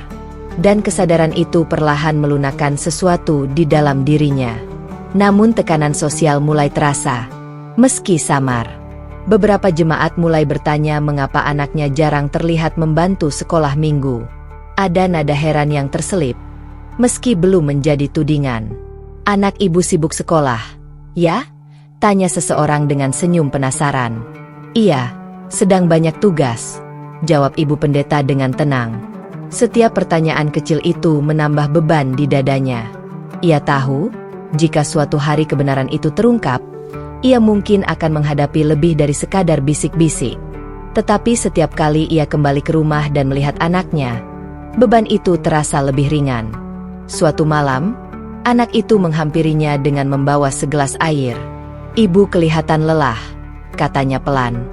Dan kesadaran itu perlahan melunakkan sesuatu di dalam dirinya. Namun tekanan sosial mulai terasa, meski samar. Beberapa jemaat mulai bertanya mengapa anaknya jarang terlihat membantu sekolah minggu. Ada nada heran yang terselip, meski belum menjadi tudingan. "Anak ibu sibuk sekolah, ya?" tanya seseorang dengan senyum penasaran. "Iya, sedang banyak tugas," jawab ibu pendeta dengan tenang. Setiap pertanyaan kecil itu menambah beban di dadanya. Ia tahu, jika suatu hari kebenaran itu terungkap, ia mungkin akan menghadapi lebih dari sekadar bisik-bisik. Tetapi setiap kali ia kembali ke rumah dan melihat anaknya, beban itu terasa lebih ringan. Suatu malam, anak itu menghampirinya dengan membawa segelas air. "Ibu kelihatan lelah," katanya pelan.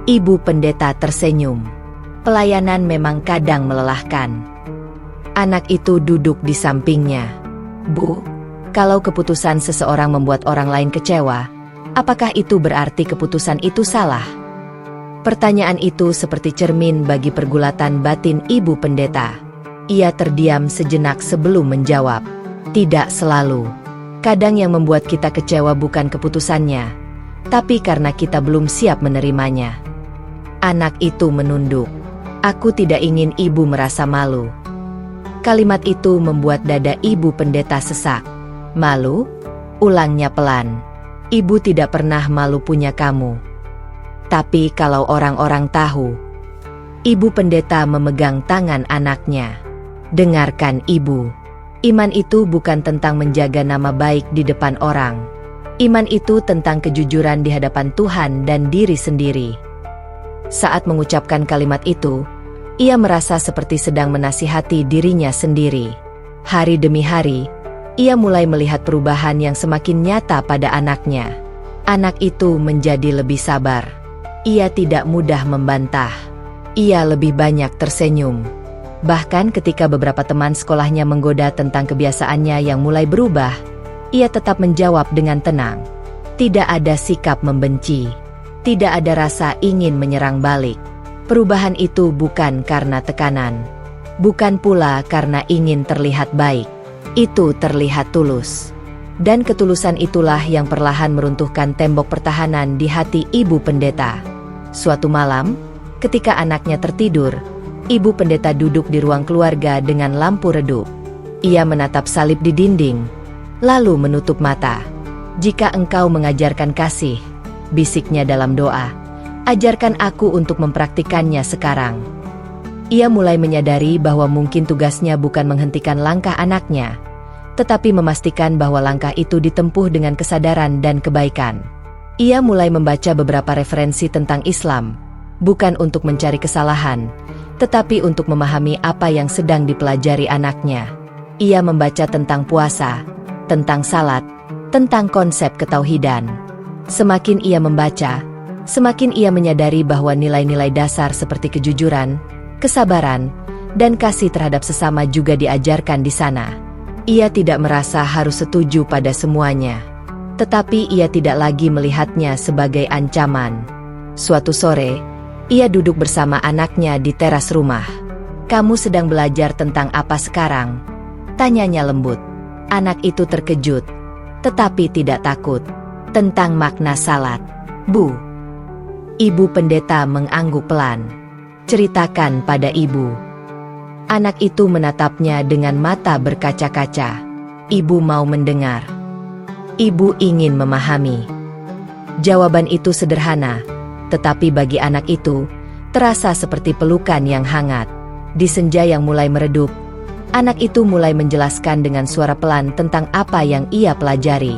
Ibu pendeta tersenyum. "Pelayanan memang kadang melelahkan." Anak itu duduk di sampingnya. "Bu, kalau keputusan seseorang membuat orang lain kecewa, apakah itu berarti keputusan itu salah?" Pertanyaan itu seperti cermin bagi pergulatan batin ibu pendeta. Ia terdiam sejenak sebelum menjawab. "Tidak selalu. Kadang yang membuat kita kecewa bukan keputusannya, tapi karena kita belum siap menerimanya." Anak itu menunduk. "Aku tidak ingin ibu merasa malu." Kalimat itu membuat dada ibu pendeta sesak. "Malu?" ulangnya pelan. "Ibu tidak pernah malu punya kamu. Tapi kalau orang-orang tahu." Ibu pendeta memegang tangan anaknya. "Dengarkan ibu. Iman itu bukan tentang menjaga nama baik di depan orang. Iman itu tentang kejujuran di hadapan Tuhan dan diri sendiri." Saat mengucapkan kalimat itu, ia merasa seperti sedang menasihati dirinya sendiri. Hari demi hari, ia mulai melihat perubahan yang semakin nyata pada anaknya. Anak itu menjadi lebih sabar. Ia tidak mudah membantah. Ia lebih banyak tersenyum. Bahkan ketika beberapa teman sekolahnya menggoda tentang kebiasaannya yang mulai berubah, ia tetap menjawab dengan tenang. Tidak ada sikap membenci. Tidak ada rasa ingin menyerang balik. Perubahan itu bukan karena tekanan. Bukan pula karena ingin terlihat baik. Itu terlihat tulus. Dan ketulusan itulah yang perlahan meruntuhkan tembok pertahanan di hati ibu pendeta. Suatu malam, ketika anaknya tertidur, ibu pendeta duduk di ruang keluarga dengan lampu redup. Ia menatap salib di dinding, lalu menutup mata. "Jika engkau mengajarkan kasih," bisiknya dalam doa, "ajarkan aku untuk mempraktikannya sekarang." Ia mulai menyadari bahwa mungkin tugasnya bukan menghentikan langkah anaknya, tetapi memastikan bahwa langkah itu ditempuh dengan kesadaran dan kebaikan. Ia mulai membaca beberapa referensi tentang Islam, bukan untuk mencari kesalahan, tetapi untuk memahami apa yang sedang dipelajari anaknya. Ia membaca tentang puasa, tentang salat, tentang konsep ketauhidan. Semakin ia membaca, semakin ia menyadari bahwa nilai-nilai dasar seperti kejujuran, kesabaran, dan kasih terhadap sesama juga diajarkan di sana. Ia tidak merasa harus setuju pada semuanya, tetapi ia tidak lagi melihatnya sebagai ancaman. Suatu sore, ia duduk bersama anaknya di teras rumah. "Kamu sedang belajar tentang apa sekarang?" tanyanya lembut. Anak itu terkejut, tetapi tidak takut. "Tentang makna salat, Bu." Ibu pendeta mengangguk pelan. "Ceritakan pada ibu." Anak itu menatapnya dengan mata berkaca-kaca. Ibu mau mendengar. Ibu ingin memahami. Jawaban itu sederhana, tetapi bagi anak itu, terasa seperti pelukan yang hangat. Di senja yang mulai meredup, anak itu mulai menjelaskan dengan suara pelan tentang apa yang ia pelajari.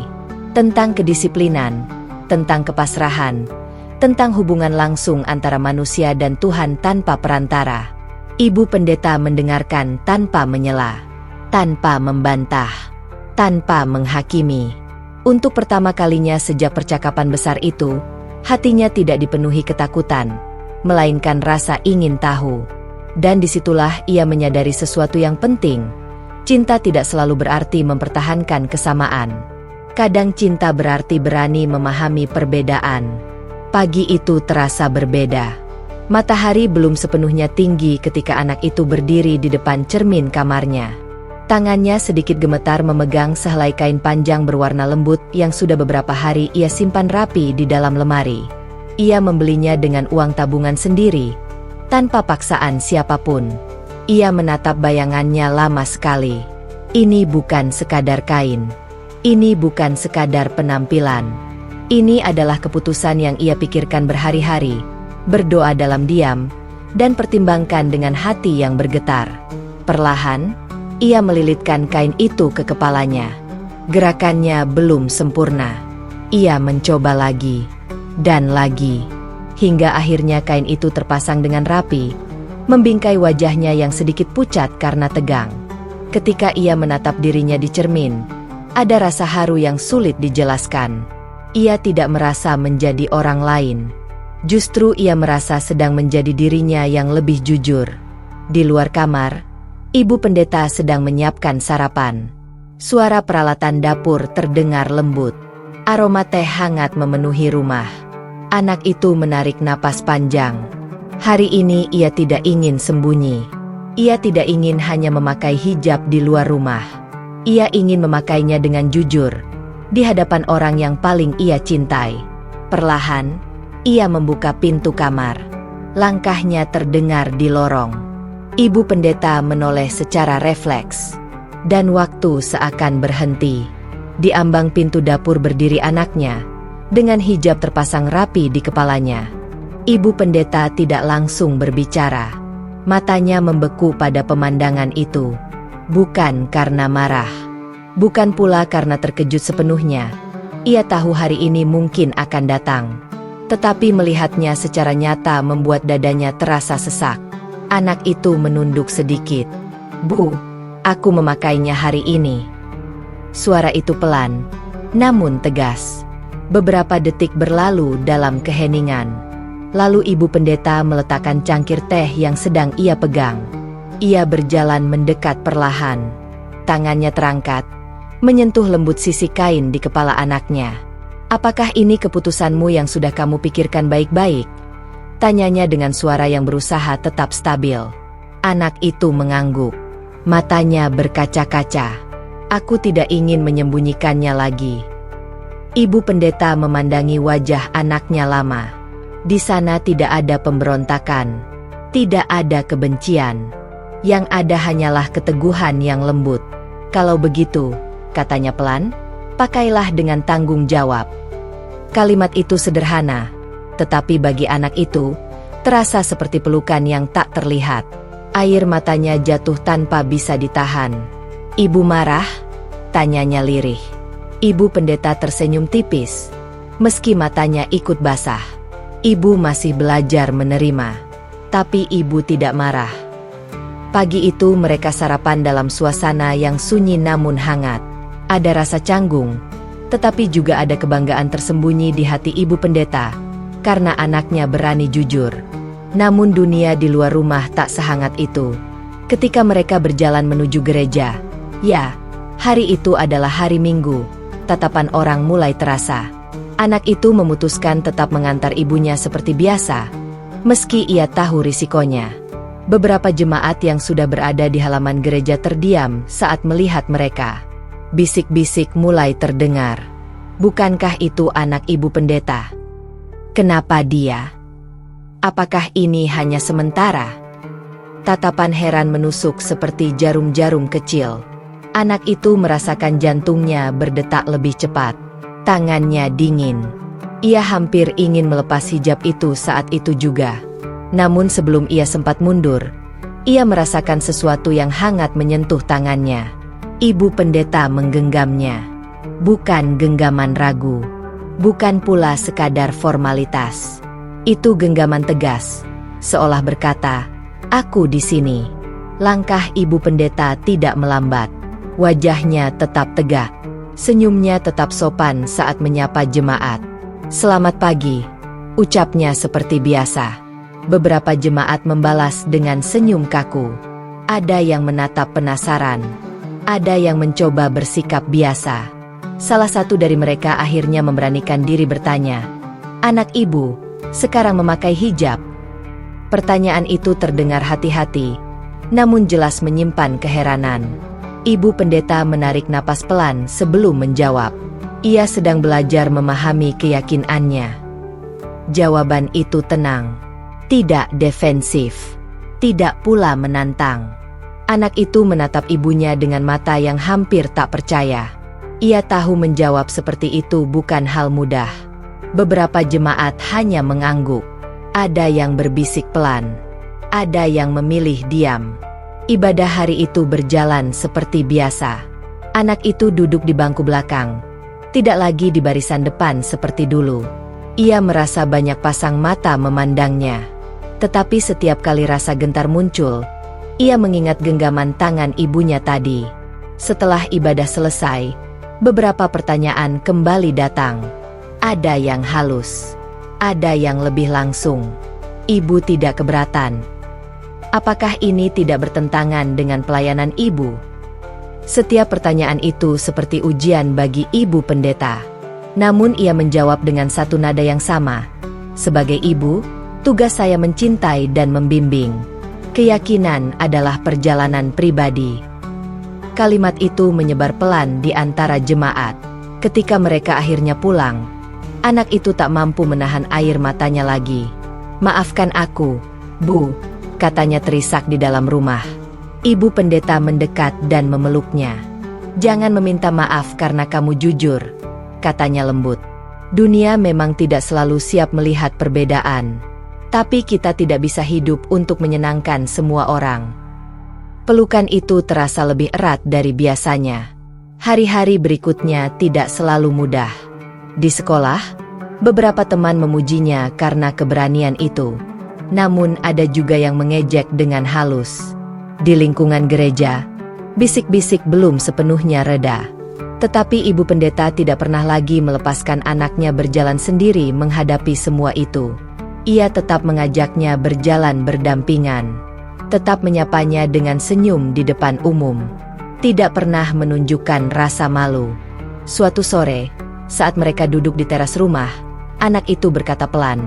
Tentang kedisiplinan, tentang kepasrahan, tentang hubungan langsung antara manusia dan Tuhan tanpa perantara. Ibu pendeta mendengarkan tanpa menyela, tanpa membantah, tanpa menghakimi. Untuk pertama kalinya sejak percakapan besar itu, hatinya tidak dipenuhi ketakutan, melainkan rasa ingin tahu. Dan disitulah ia menyadari sesuatu yang penting. Cinta tidak selalu berarti mempertahankan kesamaan. Kadang cinta berarti berani memahami perbedaan. Pagi itu terasa berbeda. Matahari belum sepenuhnya tinggi ketika anak itu berdiri di depan cermin kamarnya. Tangannya sedikit gemetar memegang sehelai kain panjang berwarna lembut yang sudah beberapa hari ia simpan rapi di dalam lemari. Ia membelinya dengan uang tabungan sendiri, tanpa paksaan siapapun. Ia menatap bayangannya lama sekali. Ini bukan sekadar kain. Ini bukan sekadar penampilan. Ini adalah keputusan yang ia pikirkan berhari-hari, berdoa dalam diam, dan pertimbangkan dengan hati yang bergetar. Perlahan, ia melilitkan kain itu ke kepalanya. Gerakannya belum sempurna. Ia mencoba lagi dan lagi, hingga akhirnya kain itu terpasang dengan rapi, membingkai wajahnya yang sedikit pucat karena tegang. Ketika ia menatap dirinya di cermin, ada rasa haru yang sulit dijelaskan. Ia tidak merasa menjadi orang lain. Justru ia merasa sedang menjadi dirinya yang lebih jujur. Di luar kamar, ibu pendeta sedang menyiapkan sarapan. Suara peralatan dapur terdengar lembut. Aroma teh hangat memenuhi rumah. Anak itu menarik napas panjang. Hari ini ia tidak ingin sembunyi. Ia tidak ingin hanya memakai hijab di luar rumah. Ia ingin memakainya dengan jujur, di hadapan orang yang paling ia cintai. Perlahan, ia membuka pintu kamar. Langkahnya terdengar di lorong. Ibu pendeta menoleh secara refleks. Dan waktu seakan berhenti. Di ambang pintu dapur berdiri anaknya, dengan hijab terpasang rapi di kepalanya. Ibu pendeta tidak langsung berbicara. Matanya membeku pada pemandangan itu. Bukan karena marah. Bukan pula karena terkejut sepenuhnya. Ia tahu hari ini mungkin akan datang. Tetapi melihatnya secara nyata membuat dadanya terasa sesak. Anak itu menunduk sedikit. "Bu, aku memakainya hari ini." Suara itu pelan, namun tegas. Beberapa detik berlalu dalam keheningan. Lalu ibu pendeta meletakkan cangkir teh yang sedang ia pegang. Ia berjalan mendekat perlahan. Tangannya terangkat, menyentuh lembut sisi kain di kepala anaknya. "Apakah ini keputusanmu yang sudah kamu pikirkan baik-baik?" Tanyanya dengan suara yang berusaha tetap stabil. Anak itu mengangguk. Matanya berkaca-kaca. "Aku tidak ingin menyembunyikannya lagi." Ibu pendeta memandangi wajah anaknya lama. Di sana tidak ada pemberontakan. Tidak ada kebencian. Yang ada hanyalah keteguhan yang lembut. "Kalau begitu," katanya pelan, "pakailah dengan tanggung jawab." Kalimat itu sederhana, tetapi bagi anak itu, terasa seperti pelukan yang tak terlihat. Air matanya jatuh tanpa bisa ditahan. "Ibu marah?" tanyanya lirih. Ibu pendeta tersenyum tipis, meski matanya ikut basah. Ibu masih belajar menerima, tapi ibu tidak marah. Pagi itu mereka sarapan dalam suasana yang sunyi namun hangat. Ada rasa canggung, tetapi juga ada kebanggaan tersembunyi di hati ibu pendeta, karena anaknya berani jujur. Namun dunia di luar rumah tak sehangat itu. Ketika mereka berjalan menuju gereja, ya, hari itu adalah hari Minggu, tatapan orang mulai terasa. Anak itu memutuskan tetap mengantar ibunya seperti biasa, meski ia tahu risikonya. Beberapa jemaat yang sudah berada di halaman gereja terdiam saat melihat mereka. Bisik-bisik mulai terdengar. "Bukankah itu anak ibu pendeta? Kenapa dia? Apakah ini hanya sementara?" Tatapan heran menusuk seperti jarum-jarum kecil. Anak itu merasakan jantungnya berdetak lebih cepat. Tangannya dingin. Ia hampir ingin melepas hijab itu saat itu juga. Namun sebelum ia sempat mundur, ia merasakan sesuatu yang hangat menyentuh tangannya. Ibu pendeta menggenggamnya. Bukan genggaman ragu. Bukan pula sekadar formalitas. Itu genggaman tegas, seolah berkata, "Aku di sini." Langkah ibu pendeta tidak melambat. Wajahnya tetap tegak. Senyumnya tetap sopan saat menyapa jemaat. "Selamat pagi," ucapnya seperti biasa. Beberapa jemaat membalas dengan senyum kaku. Ada yang menatap penasaran. Ada yang mencoba bersikap biasa. Salah satu dari mereka akhirnya memberanikan diri bertanya, "Anak ibu, sekarang memakai hijab?" Pertanyaan itu terdengar hati-hati, namun jelas menyimpan keheranan. Ibu pendeta menarik napas pelan sebelum menjawab. Ia sedang belajar memahami keyakinannya. Jawaban itu tenang, tidak defensif, tidak pula menantang. Anak itu menatap ibunya dengan mata yang hampir tak percaya. Ia tahu menjawab seperti itu bukan hal mudah. Beberapa jemaat hanya mengangguk. Ada yang berbisik pelan. Ada yang memilih diam. Ibadah hari itu berjalan seperti biasa. Anak itu duduk di bangku belakang, tidak lagi di barisan depan seperti dulu. Ia merasa banyak pasang mata memandangnya. Tetapi setiap kali rasa gentar muncul, ia mengingat genggaman tangan ibunya tadi. Setelah ibadah selesai, beberapa pertanyaan kembali datang. Ada yang halus, ada yang lebih langsung. Ibu tidak keberatan. Apakah ini tidak bertentangan dengan pelayanan ibu? Setiap pertanyaan itu seperti ujian bagi ibu pendeta. Namun ia menjawab dengan satu nada yang sama. Sebagai ibu, tugas saya mencintai dan membimbing. Keyakinan adalah perjalanan pribadi. Kalimat itu menyebar pelan di antara jemaat. Ketika mereka akhirnya pulang, anak itu tak mampu menahan air matanya lagi. "Maafkan aku, Bu," katanya terisak di dalam rumah. Ibu pendeta mendekat dan memeluknya. "Jangan meminta maaf karena kamu jujur," katanya lembut. "Dunia memang tidak selalu siap melihat perbedaan. Tapi kita tidak bisa hidup untuk menyenangkan semua orang." Pelukan itu terasa lebih erat dari biasanya. Hari-hari berikutnya tidak selalu mudah. Di sekolah, beberapa teman memujinya karena keberanian itu. Namun ada juga yang mengejek dengan halus. Di lingkungan gereja, bisik-bisik belum sepenuhnya reda. Tetapi ibu pendeta tidak pernah lagi melepaskan anaknya berjalan sendiri menghadapi semua itu. Ia tetap mengajaknya berjalan berdampingan. Tetap menyapanya dengan senyum di depan umum. Tidak pernah menunjukkan rasa malu. Suatu sore, saat mereka duduk di teras rumah, anak itu berkata pelan,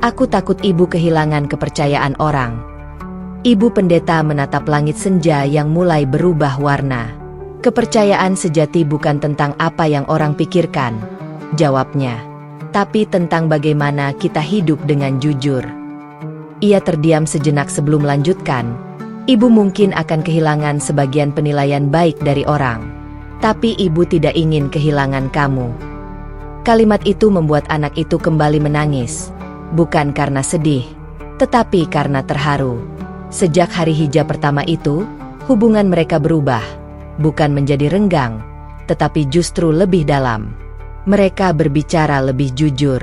"Aku takut ibu kehilangan kepercayaan orang." Ibu pendeta menatap langit senja yang mulai berubah warna. "Kepercayaan sejati bukan tentang apa yang orang pikirkan," jawabnya, "tapi tentang bagaimana kita hidup dengan jujur." Ia terdiam sejenak sebelum melanjutkan, "Ibu mungkin akan kehilangan sebagian penilaian baik dari orang. Tapi ibu tidak ingin kehilangan kamu." Kalimat itu membuat anak itu kembali menangis. Bukan karena sedih, tetapi karena terharu. Sejak hari hijab pertama itu, hubungan mereka berubah. Bukan menjadi renggang, tetapi justru lebih dalam. Mereka berbicara lebih jujur,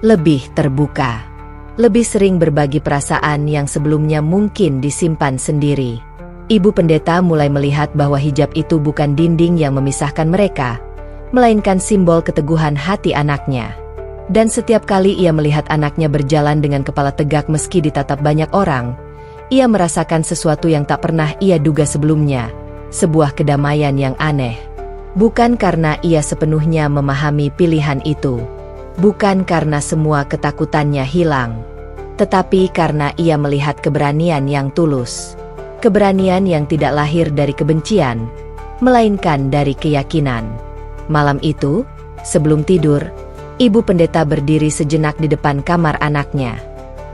lebih terbuka. Lebih sering berbagi perasaan yang sebelumnya mungkin disimpan sendiri. Ibu pendeta mulai melihat bahwa hijab itu bukan dinding yang memisahkan mereka, melainkan simbol keteguhan hati anaknya. Dan setiap kali ia melihat anaknya berjalan dengan kepala tegak meski ditatap banyak orang, ia merasakan sesuatu yang tak pernah ia duga sebelumnya, sebuah kedamaian yang aneh. Bukan karena ia sepenuhnya memahami pilihan itu. Bukan karena semua ketakutannya hilang, tetapi karena ia melihat keberanian yang tulus. Keberanian yang tidak lahir dari kebencian, melainkan dari keyakinan. Malam itu, sebelum tidur, ibu pendeta berdiri sejenak di depan kamar anaknya.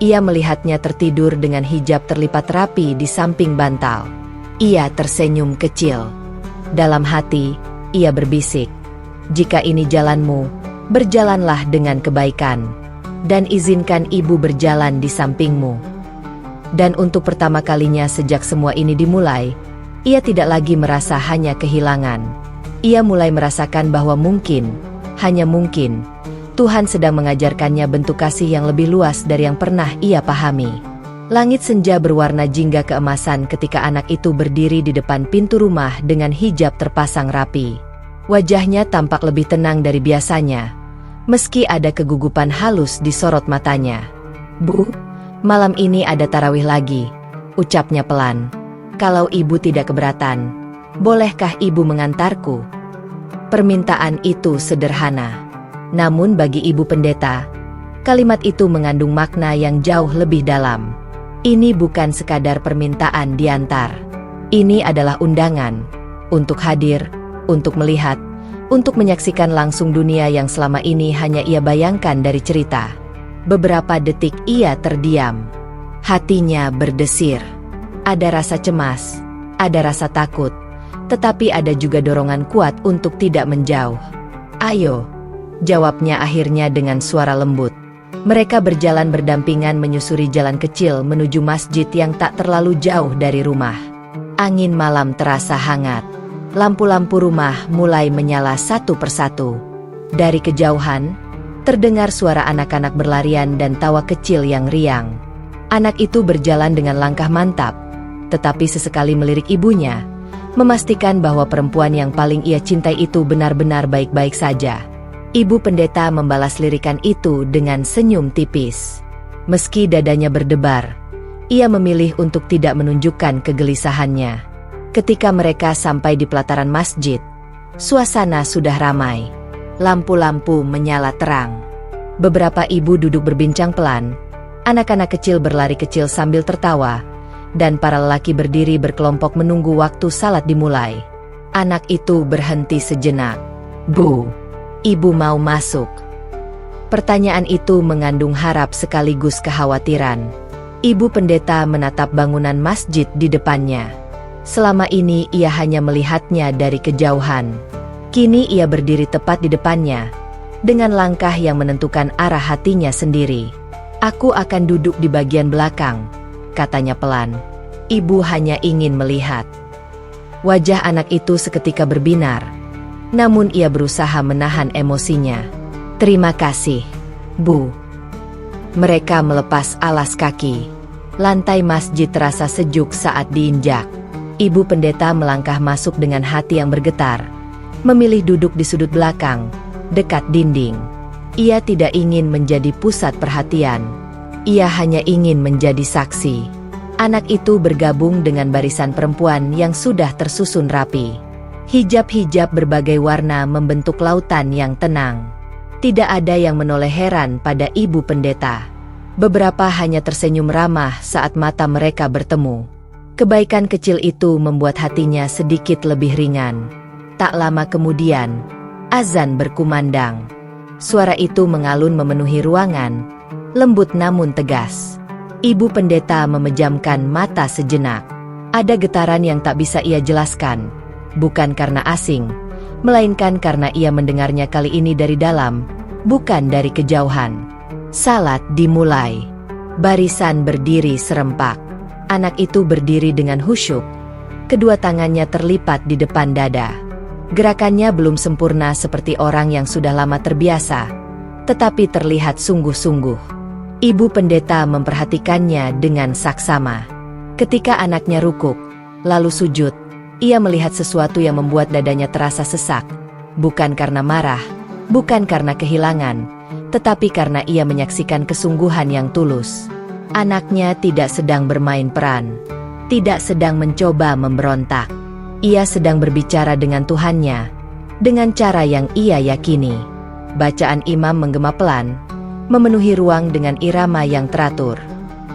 Ia melihatnya tertidur dengan hijab terlipat rapi di samping bantal. Ia tersenyum kecil. Dalam hati, ia berbisik, "Jika ini jalanmu, berjalanlah dengan kebaikan, dan izinkan ibu berjalan di sampingmu." Dan untuk pertama kalinya sejak semua ini dimulai, ia tidak lagi merasa hanya kehilangan. Ia mulai merasakan bahwa mungkin, hanya mungkin, Tuhan sedang mengajarkannya bentuk kasih yang lebih luas dari yang pernah ia pahami. Langit senja berwarna jingga keemasan ketika anak itu berdiri di depan pintu rumah dengan hijab terpasang rapi. Wajahnya tampak lebih tenang dari biasanya, meski ada kegugupan halus di sorot matanya. "Bu, malam ini ada tarawih lagi," ucapnya pelan. "Kalau ibu tidak keberatan, bolehkah ibu mengantarku?" Permintaan itu sederhana. Namun bagi ibu pendeta, kalimat itu mengandung makna yang jauh lebih dalam. Ini bukan sekadar permintaan diantar. Ini adalah undangan untuk hadir, untuk melihat, untuk menyaksikan langsung dunia yang selama ini hanya ia bayangkan dari cerita. Beberapa detik ia terdiam. Hatinya berdesir. Ada rasa cemas, ada rasa takut, tetapi ada juga dorongan kuat untuk tidak menjauh. "Ayo," jawabnya akhirnya dengan suara lembut. Mereka berjalan berdampingan menyusuri jalan kecil menuju masjid yang tak terlalu jauh dari rumah. Angin malam terasa hangat. Lampu-lampu rumah mulai menyala satu persatu. Dari kejauhan, terdengar suara anak-anak berlarian dan tawa kecil yang riang. Anak itu berjalan dengan langkah mantap, tetapi sesekali melirik ibunya, memastikan bahwa perempuan yang paling ia cintai itu benar-benar baik-baik saja. Ibu pendeta membalas lirikan itu dengan senyum tipis. Meski dadanya berdebar, ia memilih untuk tidak menunjukkan kegelisahannya. Ketika mereka sampai di pelataran masjid, suasana sudah ramai. Lampu-lampu menyala terang. Beberapa ibu duduk berbincang pelan, anak-anak kecil berlari kecil sambil tertawa, dan para lelaki berdiri berkelompok menunggu waktu salat dimulai. Anak itu berhenti sejenak. "Bu, ibu mau masuk?" Pertanyaan itu mengandung harap sekaligus kekhawatiran. Ibu pendeta menatap bangunan masjid di depannya. Selama ini ia hanya melihatnya dari kejauhan. Kini ia berdiri tepat di depannya, dengan langkah yang menentukan arah hatinya sendiri. "Aku akan duduk di bagian belakang," katanya pelan. Ibu hanya ingin melihat. Wajah anak itu seketika berbinar, namun ia berusaha menahan emosinya. "Terima kasih, Bu." Mereka melepas alas kaki. Lantai masjid terasa sejuk saat diinjak. Ibu pendeta melangkah masuk dengan hati yang bergetar, memilih duduk di sudut belakang, dekat dinding. Ia tidak ingin menjadi pusat perhatian. Ia hanya ingin menjadi saksi. Anak itu bergabung dengan barisan perempuan yang sudah tersusun rapi. Hijab-hijab berbagai warna membentuk lautan yang tenang. Tidak ada yang menoleh heran pada ibu pendeta. Beberapa hanya tersenyum ramah saat mata mereka bertemu. Kebaikan kecil itu membuat hatinya sedikit lebih ringan. Tak lama kemudian, azan berkumandang. Suara itu mengalun memenuhi ruangan, lembut namun tegas. Ibu pendeta memejamkan mata sejenak. Ada getaran yang tak bisa ia jelaskan, bukan karena asing, melainkan karena ia mendengarnya kali ini dari dalam, bukan dari kejauhan. Salat dimulai. Barisan berdiri serempak. Anak itu berdiri dengan khusyuk. Kedua tangannya terlipat di depan dada. Gerakannya belum sempurna seperti orang yang sudah lama terbiasa, tetapi terlihat sungguh-sungguh. Ibu pendeta memperhatikannya dengan saksama. Ketika anaknya rukuk, lalu sujud, ia melihat sesuatu yang membuat dadanya terasa sesak. Bukan karena marah, bukan karena kehilangan, tetapi karena ia menyaksikan kesungguhan yang tulus. Anaknya tidak sedang bermain peran, tidak sedang mencoba memberontak. Ia sedang berbicara dengan Tuhannya, dengan cara yang ia yakini. Bacaan imam menggema pelan, memenuhi ruang dengan irama yang teratur.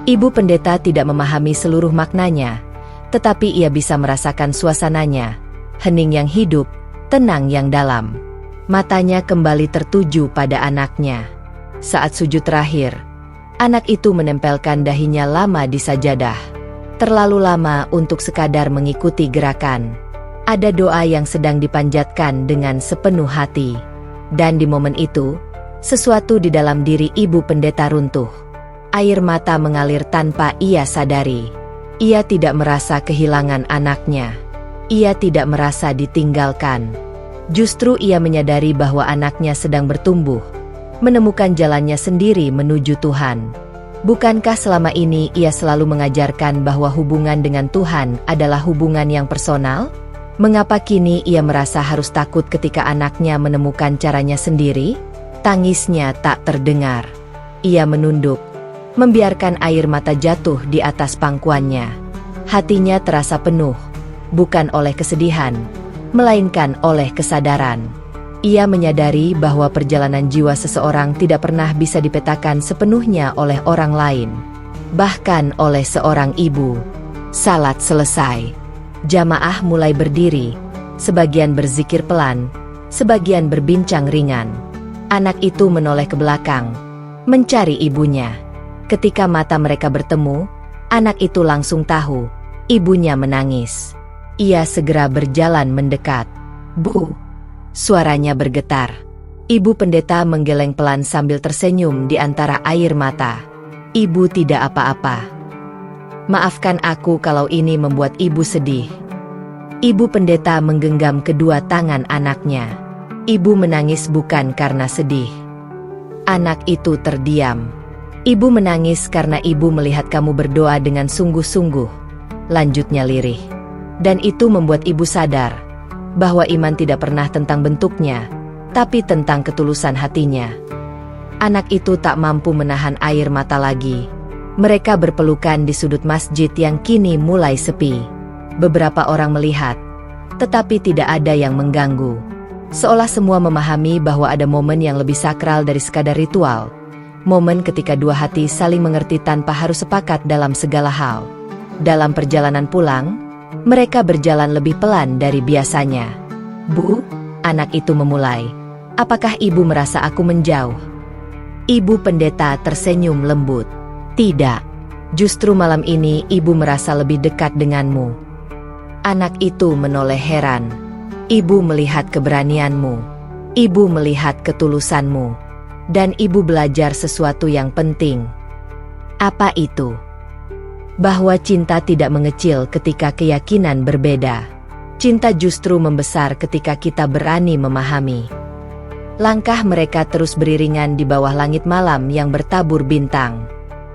Ibu pendeta tidak memahami seluruh maknanya, tetapi ia bisa merasakan suasananya, hening yang hidup, tenang yang dalam. Matanya kembali tertuju pada anaknya. Saat sujud terakhir, anak itu menempelkan dahinya lama di sajadah. Terlalu lama untuk sekadar mengikuti gerakan. Ada doa yang sedang dipanjatkan dengan sepenuh hati. Dan di momen itu, sesuatu di dalam diri ibu pendeta runtuh. Air mata mengalir tanpa ia sadari. Ia tidak merasa kehilangan anaknya. Ia tidak merasa ditinggalkan. Justru ia menyadari bahwa anaknya sedang bertumbuh, menemukan jalannya sendiri menuju Tuhan. Bukankah selama ini ia selalu mengajarkan bahwa hubungan dengan Tuhan adalah hubungan yang personal? Mengapa kini ia merasa harus takut ketika anaknya menemukan caranya sendiri? Tangisnya tak terdengar. Ia menunduk, membiarkan air mata jatuh di atas pangkuannya. Hatinya terasa penuh, bukan oleh kesedihan, melainkan oleh kesadaran. Ia menyadari bahwa perjalanan jiwa seseorang tidak pernah bisa dipetakan sepenuhnya oleh orang lain, bahkan oleh seorang ibu. Salat selesai. Jamaah mulai berdiri, sebagian berzikir pelan, sebagian berbincang ringan. Anak itu menoleh ke belakang, mencari ibunya. Ketika mata mereka bertemu, anak itu langsung tahu, ibunya menangis. Ia segera berjalan mendekat. "Bu!" Suaranya bergetar. Ibu pendeta menggeleng pelan sambil tersenyum di antara air mata. "Ibu tidak apa-apa. Maafkan aku kalau ini membuat ibu sedih." Ibu pendeta menggenggam kedua tangan anaknya. Ibu menangis bukan karena sedih. Anak itu terdiam. Ibu menangis karena ibu melihat kamu berdoa dengan sungguh-sungguh, lanjutnya lirih. Dan itu membuat ibu sadar bahwa iman tidak pernah tentang bentuknya, tapi tentang ketulusan hatinya. Anak itu tak mampu menahan air mata lagi. Mereka berpelukan di sudut masjid yang kini mulai sepi. Beberapa orang melihat, tetapi tidak ada yang mengganggu. Seolah semua memahami bahwa ada momen yang lebih sakral dari sekadar ritual. Momen ketika dua hati saling mengerti tanpa harus sepakat dalam segala hal. Dalam perjalanan pulang, mereka berjalan lebih pelan dari biasanya. "Bu," anak itu memulai. "Apakah ibu merasa aku menjauh?" Ibu pendeta tersenyum lembut. "Tidak. Justru malam ini ibu merasa lebih dekat denganmu." Anak itu menoleh heran. "Ibu melihat keberanianmu. Ibu melihat ketulusanmu. Dan ibu belajar sesuatu yang penting." "Apa itu?" "Bahwa cinta tidak mengecil ketika keyakinan berbeda. Cinta justru membesar ketika kita berani memahami." Langkah mereka terus beriringan di bawah langit malam yang bertabur bintang.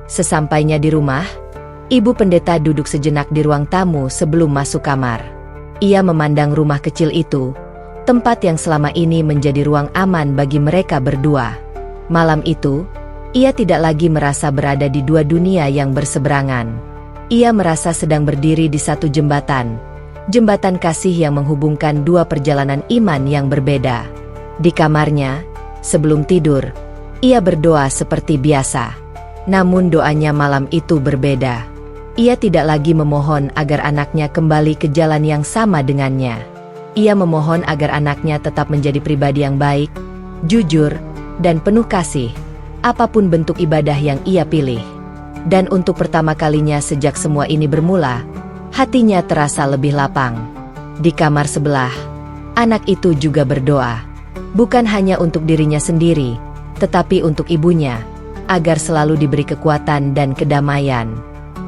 Sesampainya di rumah, ibu pendeta duduk sejenak di ruang tamu sebelum masuk kamar. Ia memandang rumah kecil itu, tempat yang selama ini menjadi ruang aman bagi mereka berdua. Malam itu, ia tidak lagi merasa berada di dua dunia yang berseberangan. Ia merasa sedang berdiri di satu jembatan, jembatan kasih yang menghubungkan dua perjalanan iman yang berbeda. Di kamarnya, sebelum tidur, ia berdoa seperti biasa. Namun doanya malam itu berbeda. Ia tidak lagi memohon agar anaknya kembali ke jalan yang sama dengannya. Ia memohon agar anaknya tetap menjadi pribadi yang baik, jujur, dan penuh kasih, apapun bentuk ibadah yang ia pilih. Dan untuk pertama kalinya sejak semua ini bermula, hatinya terasa lebih lapang. Di kamar sebelah, anak itu juga berdoa. Bukan hanya untuk dirinya sendiri, tetapi untuk ibunya, agar selalu diberi kekuatan dan kedamaian.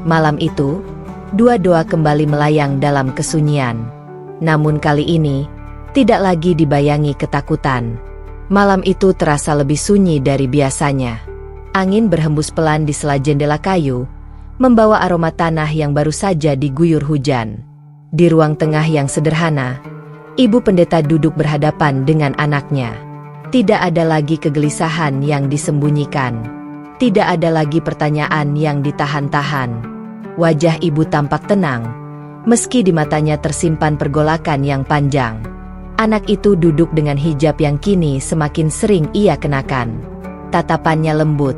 Malam itu, dua doa kembali melayang dalam kesunyian. Namun kali ini, tidak lagi dibayangi ketakutan. Malam itu terasa lebih sunyi dari biasanya. Angin berhembus pelan di sela jendela kayu, membawa aroma tanah yang baru saja diguyur hujan. Di ruang tengah yang sederhana, ibu pendeta duduk berhadapan dengan anaknya. Tidak ada lagi kegelisahan yang disembunyikan. Tidak ada lagi pertanyaan yang ditahan-tahan. Wajah ibu tampak tenang, meski di matanya tersimpan pergolakan yang panjang. Anak itu duduk dengan hijab yang kini semakin sering ia kenakan. Tatapannya lembut,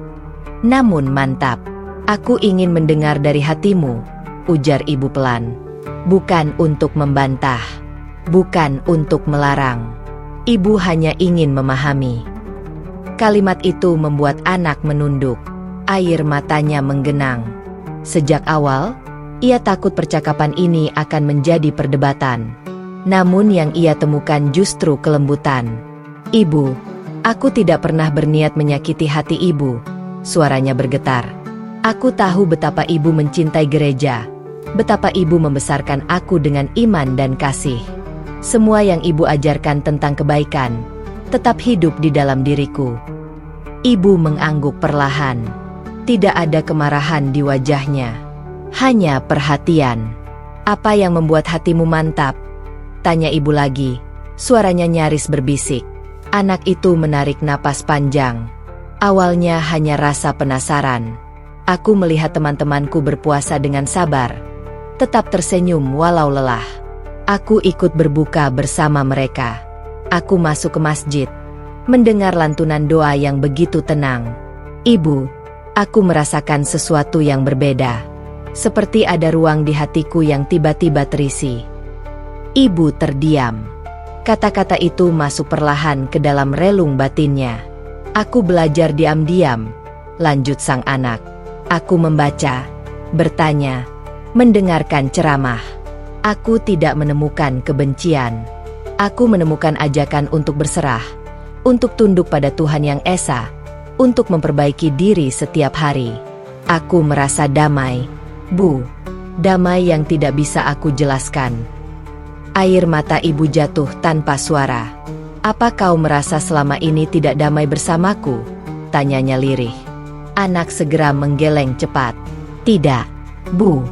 namun mantap. "Aku ingin mendengar dari hatimu," ujar ibu pelan. "Bukan untuk membantah. Bukan untuk melarang. Ibu hanya ingin memahami." Kalimat itu membuat anak menunduk. Air matanya menggenang. Sejak awal, ia takut percakapan ini akan menjadi perdebatan. Namun yang ia temukan justru kelembutan. "Ibu, aku tidak pernah berniat menyakiti hati ibu," suaranya bergetar. "Aku tahu betapa ibu mencintai gereja, betapa ibu membesarkan aku dengan iman dan kasih. Semua yang ibu ajarkan tentang kebaikan tetap hidup di dalam diriku." Ibu mengangguk perlahan. Tidak ada kemarahan di wajahnya, hanya perhatian. "Apa yang membuat hatimu mantap?" tanya ibu lagi. Suaranya nyaris berbisik. Anak itu menarik napas panjang. Awalnya hanya rasa penasaran. "Aku melihat teman-temanku berpuasa dengan sabar, tetap tersenyum walau lelah. Aku ikut berbuka bersama mereka. Aku masuk ke masjid, mendengar lantunan doa yang begitu tenang. Ibu, aku merasakan sesuatu yang berbeda. Seperti ada ruang di hatiku yang tiba-tiba terisi." Ibu terdiam. Kata-kata itu masuk perlahan ke dalam relung batinnya. "Aku belajar diam-diam," lanjut sang anak. "Aku membaca, bertanya, mendengarkan ceramah. Aku tidak menemukan kebencian. Aku menemukan ajakan untuk berserah, untuk tunduk pada Tuhan yang esa, untuk memperbaiki diri setiap hari. Aku merasa damai, Bu. Damai yang tidak bisa aku jelaskan." Air mata ibu jatuh tanpa suara. "Apa kau merasa selama ini tidak damai bersamaku?" tanyanya lirih. Anak segera menggeleng cepat. "Tidak, Bu.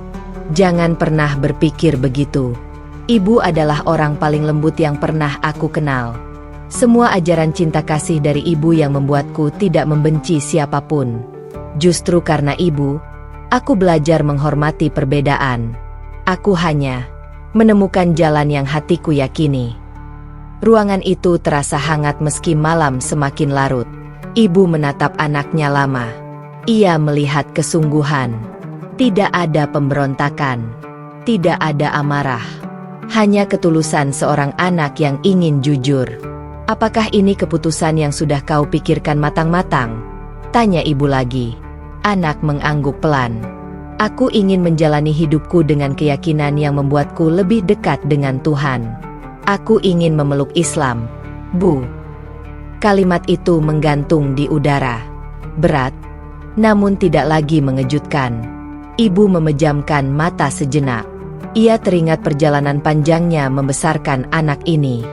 Jangan pernah berpikir begitu. Ibu adalah orang paling lembut yang pernah aku kenal. Semua ajaran cinta kasih dari ibu yang membuatku tidak membenci siapapun. Justru karena ibu, aku belajar menghormati perbedaan. Aku hanya menemukan jalan yang hatiku yakini." Ruangan itu terasa hangat meski malam semakin larut. Ibu menatap anaknya lama. Ia melihat kesungguhan. Tidak ada pemberontakan. Tidak ada amarah. Hanya ketulusan seorang anak yang ingin jujur. "Apakah ini keputusan yang sudah kau pikirkan matang-matang?" tanya ibu lagi. Anak mengangguk pelan. "Aku ingin menjalani hidupku dengan keyakinan yang membuatku lebih dekat dengan Tuhan. Aku ingin memeluk Islam, Bu." Kalimat itu menggantung di udara. Berat, namun tidak lagi mengejutkan. Ibu memejamkan mata sejenak. Ia teringat perjalanan panjangnya membesarkan anak ini.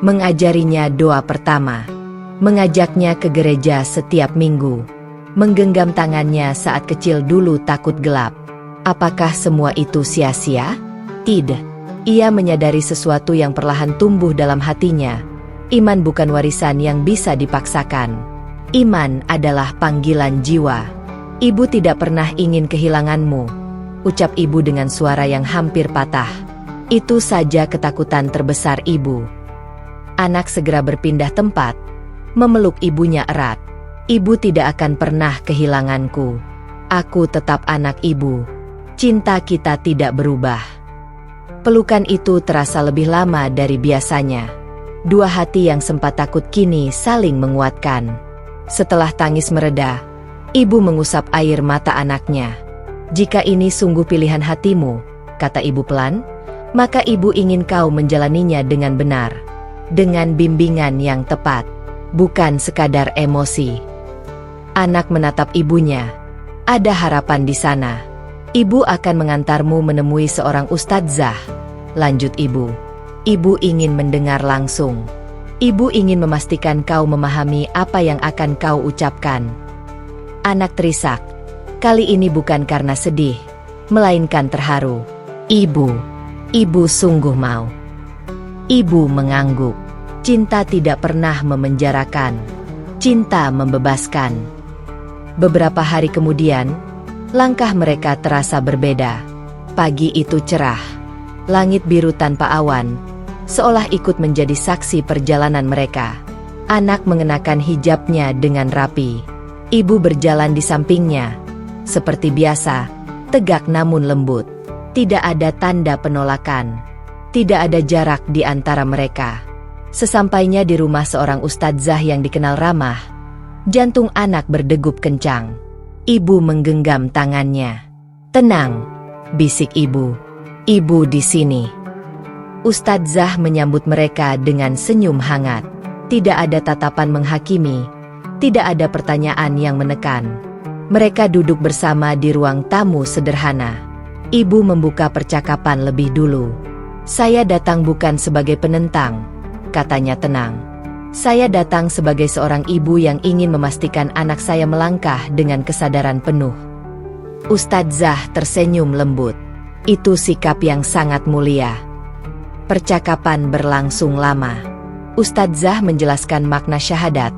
Mengajarinya doa pertama. Mengajaknya ke gereja setiap minggu. Menggenggam tangannya saat kecil dulu takut gelap. Apakah semua itu sia-sia? Tidak. Ia menyadari sesuatu yang perlahan tumbuh dalam hatinya. Iman bukan warisan yang bisa dipaksakan. Iman adalah panggilan jiwa. "Ibu tidak pernah ingin kehilanganmu," ucap ibu dengan suara yang hampir patah. Itu saja ketakutan terbesar ibu. Anak segera berpindah tempat, memeluk ibunya erat. "Ibu tidak akan pernah kehilanganku. Aku tetap anak ibu. Cinta kita tidak berubah." Pelukan itu terasa lebih lama dari biasanya. Dua hati yang sempat takut kini saling menguatkan. Setelah tangis mereda, ibu mengusap air mata anaknya. "Jika ini sungguh pilihan hatimu," kata ibu pelan, "maka ibu ingin kau menjalaninya dengan benar. Dengan bimbingan yang tepat, bukan sekadar emosi." Anak menatap ibunya. "Ada harapan di sana. Ibu akan mengantarmu menemui seorang ustadzah," lanjut ibu. "Ibu ingin mendengar langsung. Ibu ingin memastikan kau memahami apa yang akan kau ucapkan." Anak terisak. Kali ini bukan karena sedih, melainkan terharu. Ibu sungguh mau." Ibu mengangguk. Cinta tidak pernah memenjarakan. Cinta membebaskan. Beberapa hari kemudian, langkah mereka terasa berbeda. Pagi itu cerah. Langit biru tanpa awan, seolah ikut menjadi saksi perjalanan mereka. Anak mengenakan hijabnya dengan rapi. Ibu berjalan di sampingnya. Seperti biasa, tegak namun lembut. Tidak ada tanda penolakan. Tidak ada jarak di antara mereka. Sesampainya di rumah seorang ustadzah yang dikenal ramah, jantung anak berdegup kencang. Ibu menggenggam tangannya. "Tenang," bisik ibu. "Ibu di sini." Ustadzah menyambut mereka dengan senyum hangat. Tidak ada tatapan menghakimi. Tidak ada pertanyaan yang menekan. Mereka duduk bersama di ruang tamu sederhana. Ibu membuka percakapan lebih dulu. "Saya datang bukan sebagai penentang," katanya tenang. "Saya datang sebagai seorang ibu yang ingin memastikan anak saya melangkah dengan kesadaran penuh." Ustadzah tersenyum lembut. Itu sikap yang sangat mulia. Percakapan berlangsung lama. Ustadzah menjelaskan makna syahadat,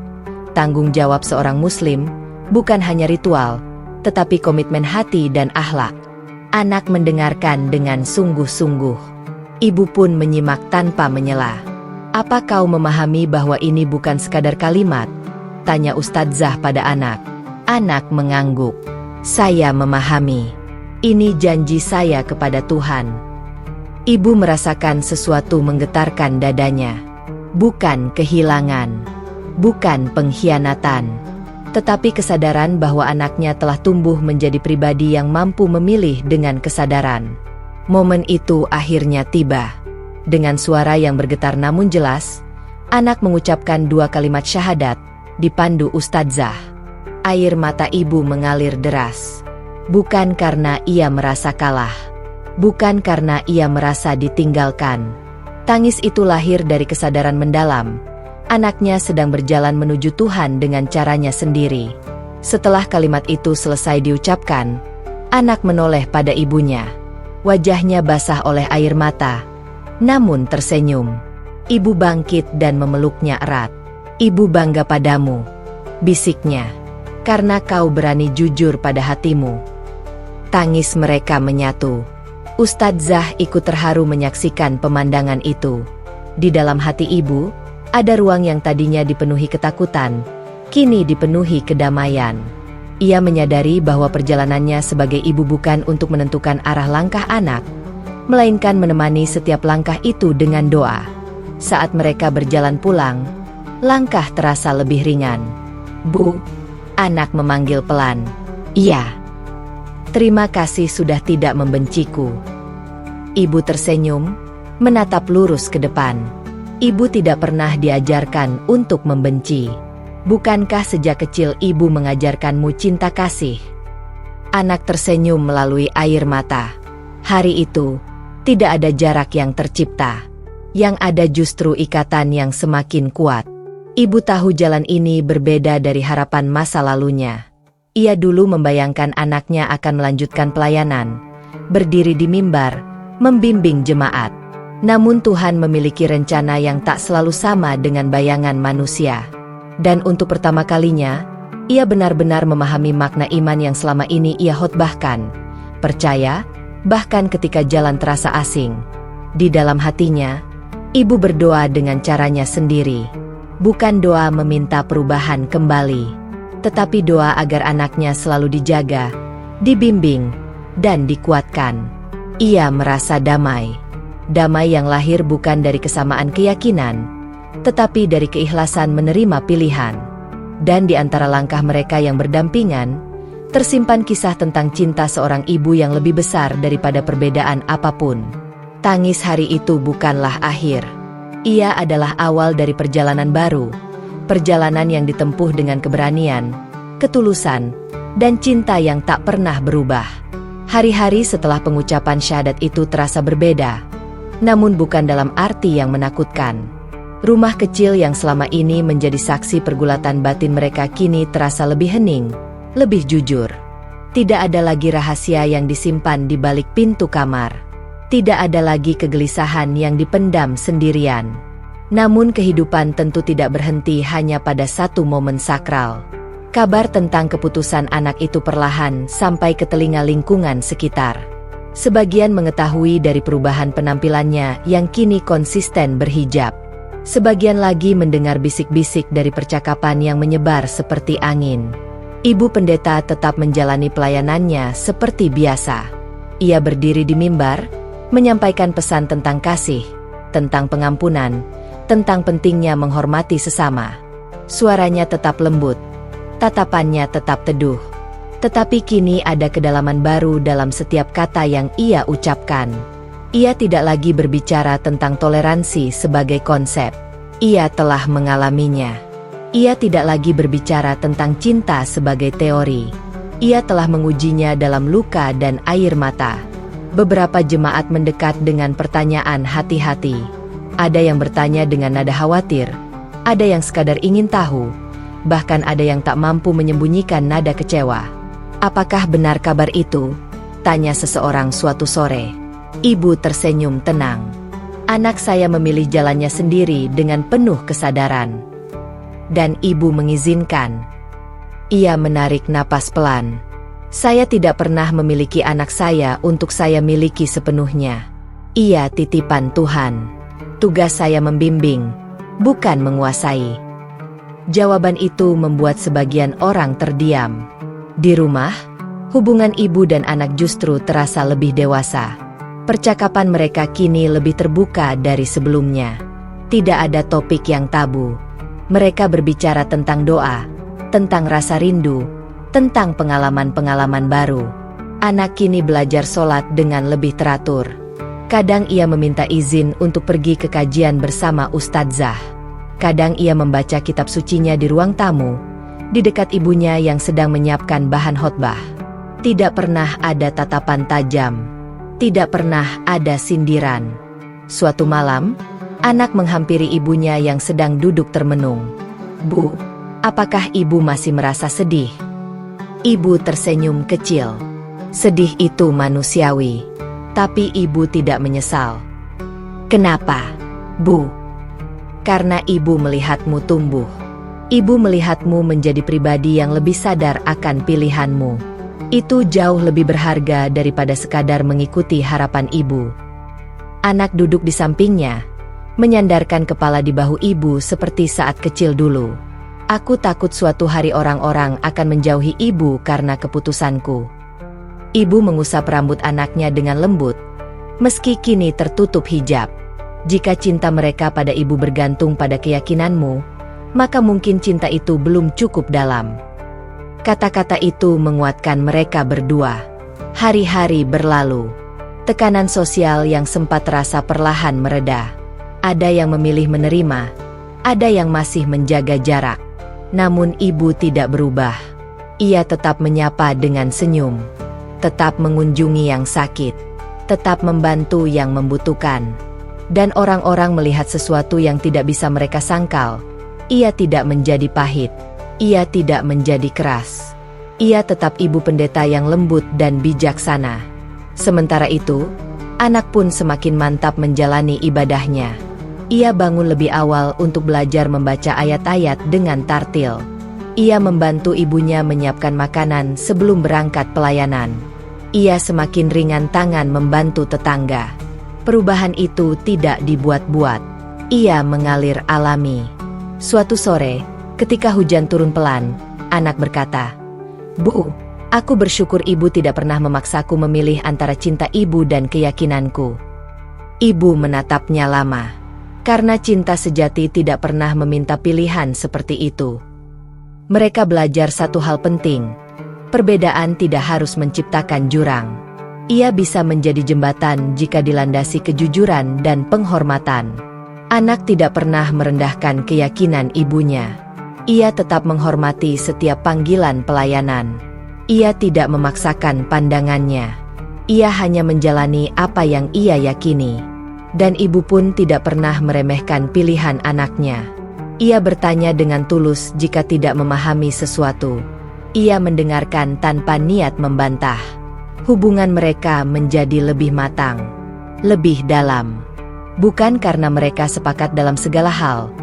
tanggung jawab seorang muslim, bukan hanya ritual, tetapi komitmen hati dan akhlak. Anak mendengarkan dengan sungguh-sungguh. Ibu pun menyimak tanpa menyela. "Apa kau memahami bahwa ini bukan sekadar kalimat?" tanya ustadzah pada anak. Anak mengangguk. "Saya memahami. Ini janji saya kepada Tuhan." Ibu merasakan sesuatu menggetarkan dadanya. Bukan kehilangan, bukan pengkhianatan, tetapi kesadaran bahwa anaknya telah tumbuh menjadi pribadi yang mampu memilih dengan kesadaran. Momen itu akhirnya tiba. Dengan suara yang bergetar namun jelas, anak mengucapkan dua kalimat syahadat, dipandu ustadzah. Air mata ibu mengalir deras. Bukan karena ia merasa kalah. Bukan karena ia merasa ditinggalkan. Tangis itu lahir dari kesadaran mendalam. Anaknya sedang berjalan menuju Tuhan dengan caranya sendiri. Setelah kalimat itu selesai diucapkan, anak menoleh pada ibunya. Wajahnya basah oleh air mata, namun tersenyum. Ibu bangkit dan memeluknya erat. "Ibu bangga padamu," bisiknya, "karena kau berani jujur pada hatimu." Tangis mereka menyatu. Ustadzah ikut terharu menyaksikan pemandangan itu. Di dalam hati ibu, ada ruang yang tadinya dipenuhi ketakutan, kini dipenuhi kedamaian. Ia menyadari bahwa perjalanannya sebagai ibu bukan untuk menentukan arah langkah anak, melainkan menemani setiap langkah itu dengan doa. Saat mereka berjalan pulang, langkah terasa lebih ringan. "Bu," anak memanggil pelan. "Iya." "Terima kasih sudah tidak membenciku." Ibu tersenyum, menatap lurus ke depan. Ibu tidak pernah diajarkan untuk membenci. "Bukankah sejak kecil ibu mengajarkanmu cinta kasih?" Anak tersenyum melalui air mata. Hari itu, tidak ada jarak yang tercipta. Yang ada justru ikatan yang semakin kuat. Ibu tahu jalan ini berbeda dari harapan masa lalunya. Ia dulu membayangkan anaknya akan melanjutkan pelayanan, berdiri di mimbar, membimbing jemaat. Namun Tuhan memiliki rencana yang tak selalu sama dengan bayangan manusia. Dan untuk pertama kalinya, ia benar-benar memahami makna iman yang selama ini ia khotbahkan. Percaya, bahkan ketika jalan terasa asing. Di dalam hatinya, ibu berdoa dengan caranya sendiri. Bukan doa meminta perubahan kembali, tetapi doa agar anaknya selalu dijaga, dibimbing, dan dikuatkan. Ia merasa damai. Damai yang lahir bukan dari kesamaan keyakinan, tetapi dari keikhlasan menerima pilihan. Dan di antara langkah mereka yang berdampingan, tersimpan kisah tentang cinta seorang ibu yang lebih besar daripada perbedaan apapun. Tangis hari itu bukanlah akhir. Ia adalah awal dari perjalanan baru. Perjalanan yang ditempuh dengan keberanian, ketulusan, dan cinta yang tak pernah berubah. Hari-hari setelah pengucapan syahadat itu terasa berbeda. Namun bukan dalam arti yang menakutkan. Rumah kecil yang selama ini menjadi saksi pergulatan batin mereka kini terasa lebih hening, lebih jujur. Tidak ada lagi rahasia yang disimpan di balik pintu kamar. Tidak ada lagi kegelisahan yang dipendam sendirian. Namun kehidupan tentu tidak berhenti hanya pada satu momen sakral. Kabar tentang keputusan anak itu perlahan sampai ke telinga lingkungan sekitar. Sebagian mengetahui dari perubahan penampilannya yang kini konsisten berhijab. Sebagian lagi mendengar bisik-bisik dari percakapan yang menyebar seperti angin. Ibu pendeta tetap menjalani pelayanannya seperti biasa. Ia berdiri di mimbar, menyampaikan pesan tentang kasih, tentang pengampunan, tentang pentingnya menghormati sesama. Suaranya tetap lembut, tatapannya tetap teduh. Tetapi kini ada kedalaman baru dalam setiap kata yang ia ucapkan. Ia tidak lagi berbicara tentang toleransi sebagai konsep. Ia telah mengalaminya. Ia tidak lagi berbicara tentang cinta sebagai teori. Ia telah mengujinya dalam luka dan air mata. Beberapa jemaat mendekat dengan pertanyaan hati-hati. Ada yang bertanya dengan nada khawatir, ada yang sekadar ingin tahu, bahkan ada yang tak mampu menyembunyikan nada kecewa. "Apakah benar kabar itu?" tanya seseorang suatu sore. Ibu tersenyum tenang. "Anak saya memilih jalannya sendiri dengan penuh kesadaran." Dan ibu mengizinkan. Ia menarik napas pelan. "Saya tidak pernah memiliki anak saya untuk saya miliki sepenuhnya. Ia titipan Tuhan. Tugas saya membimbing, bukan menguasai." Jawaban itu membuat sebagian orang terdiam. Di rumah, hubungan ibu dan anak justru terasa lebih dewasa. Percakapan mereka kini lebih terbuka dari sebelumnya. Tidak ada topik yang tabu. Mereka berbicara tentang doa, tentang rasa rindu, tentang pengalaman-pengalaman baru. Anak kini belajar sholat dengan lebih teratur. Kadang ia meminta izin untuk pergi ke kajian bersama ustadzah. Kadang ia membaca kitab sucinya di ruang tamu, di dekat ibunya yang sedang menyiapkan bahan khotbah. Tidak pernah ada tatapan tajam. Tidak pernah ada sindiran. Suatu malam, Anak menghampiri ibunya yang sedang duduk termenung. "Bu, apakah ibu masih merasa sedih?" Ibu tersenyum kecil. "Sedih itu manusiawi, tapi ibu tidak menyesal." "Kenapa, Bu?" "Karena ibu melihatmu tumbuh. Ibu melihatmu menjadi pribadi yang lebih sadar akan pilihanmu. Itu jauh lebih berharga daripada sekadar mengikuti harapan ibu." Anak duduk di sampingnya, menyandarkan kepala di bahu ibu seperti saat kecil dulu. "Aku takut suatu hari orang-orang akan menjauhi ibu karena keputusanku." Ibu mengusap rambut anaknya dengan lembut, meski kini tertutup hijab. "Jika cinta mereka pada ibu bergantung pada keyakinanmu, maka mungkin cinta itu belum cukup dalam." Kata-kata itu menguatkan mereka berdua. Hari-hari berlalu. Tekanan sosial yang sempat terasa perlahan mereda. Ada yang memilih menerima, ada yang masih menjaga jarak. Namun ibu tidak berubah. Ia tetap menyapa dengan senyum, tetap mengunjungi yang sakit, tetap membantu yang membutuhkan. Dan orang-orang melihat sesuatu yang tidak bisa mereka sangkal. Ia tidak menjadi pahit, ia tidak menjadi keras. Ia tetap ibu pendeta yang lembut dan bijaksana. Sementara itu, anak pun semakin mantap menjalani ibadahnya. Ia bangun lebih awal untuk belajar membaca ayat-ayat dengan tartil. Ia membantu ibunya menyiapkan makanan sebelum berangkat pelayanan. Ia semakin ringan tangan membantu tetangga. Perubahan itu tidak dibuat-buat. Ia mengalir alami. Suatu sore, ketika hujan turun pelan, anak berkata, "Bu, aku bersyukur ibu tidak pernah memaksaku memilih antara cinta ibu dan keyakinanku." Ibu menatapnya lama. Karena cinta sejati tidak pernah meminta pilihan seperti itu. Mereka belajar satu hal penting. Perbedaan tidak harus menciptakan jurang. Ia bisa menjadi jembatan jika dilandasi kejujuran dan penghormatan. Anak tidak pernah merendahkan keyakinan ibunya. Ia tetap menghormati setiap panggilan pelayanan. Ia tidak memaksakan pandangannya. Ia hanya menjalani apa yang ia yakini. Dan ibu pun tidak pernah meremehkan pilihan anaknya. Ia bertanya dengan tulus jika tidak memahami sesuatu. Ia mendengarkan tanpa niat membantah. Hubungan mereka menjadi lebih matang, lebih dalam. Bukan karena mereka sepakat dalam segala hal,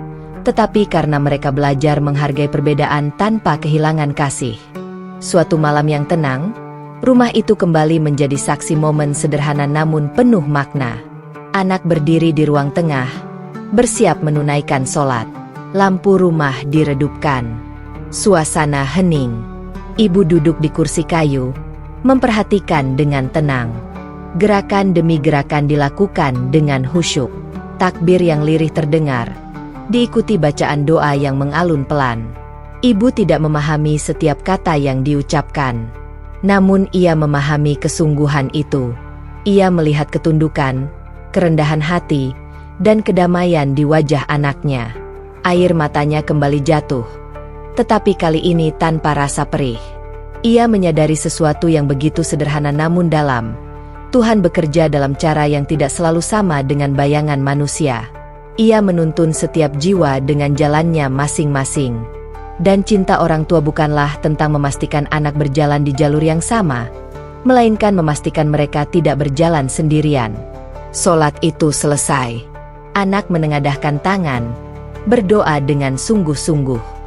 tetapi karena mereka belajar menghargai perbedaan tanpa kehilangan kasih. Suatu malam yang tenang, rumah itu kembali menjadi saksi momen sederhana namun penuh makna. Anak berdiri di ruang tengah, bersiap menunaikan sholat. Lampu rumah diredupkan. Suasana hening. Ibu duduk di kursi kayu, memperhatikan dengan tenang. Gerakan demi gerakan dilakukan dengan khusyuk. Takbir yang lirih terdengar, diikuti bacaan doa yang mengalun pelan. Ibu tidak memahami setiap kata yang diucapkan. Namun ia memahami kesungguhan itu. Ia melihat ketundukan, kerendahan hati, dan kedamaian di wajah anaknya. Air matanya kembali jatuh. Tetapi kali ini tanpa rasa perih. Ia menyadari sesuatu yang begitu sederhana namun dalam. Tuhan bekerja dalam cara yang tidak selalu sama dengan bayangan manusia. Ia menuntun setiap jiwa dengan jalannya masing-masing. Dan cinta orang tua bukanlah tentang memastikan anak berjalan di jalur yang sama, melainkan memastikan mereka tidak berjalan sendirian. Sholat itu selesai. Anak menengadahkan tangan, berdoa dengan sungguh-sungguh.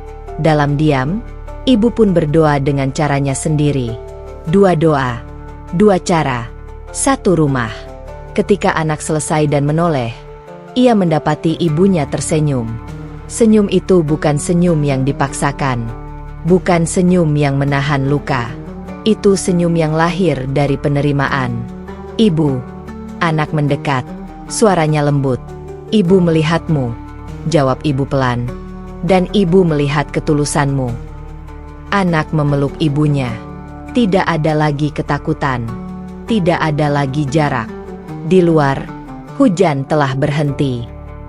Dalam diam, ibu pun berdoa dengan caranya sendiri. Dua doa, dua cara, satu rumah. Ketika anak selesai dan menoleh, ia mendapati ibunya tersenyum. Senyum itu bukan senyum yang dipaksakan, bukan senyum yang menahan luka. Itu senyum yang lahir dari penerimaan. "Ibu." Anak mendekat, suaranya lembut. "Ibu melihatmu," jawab ibu pelan. "Dan ibu melihat ketulusanmu." Anak memeluk ibunya. Tidak ada lagi ketakutan. Tidak ada lagi jarak. Di luar, hujan telah berhenti.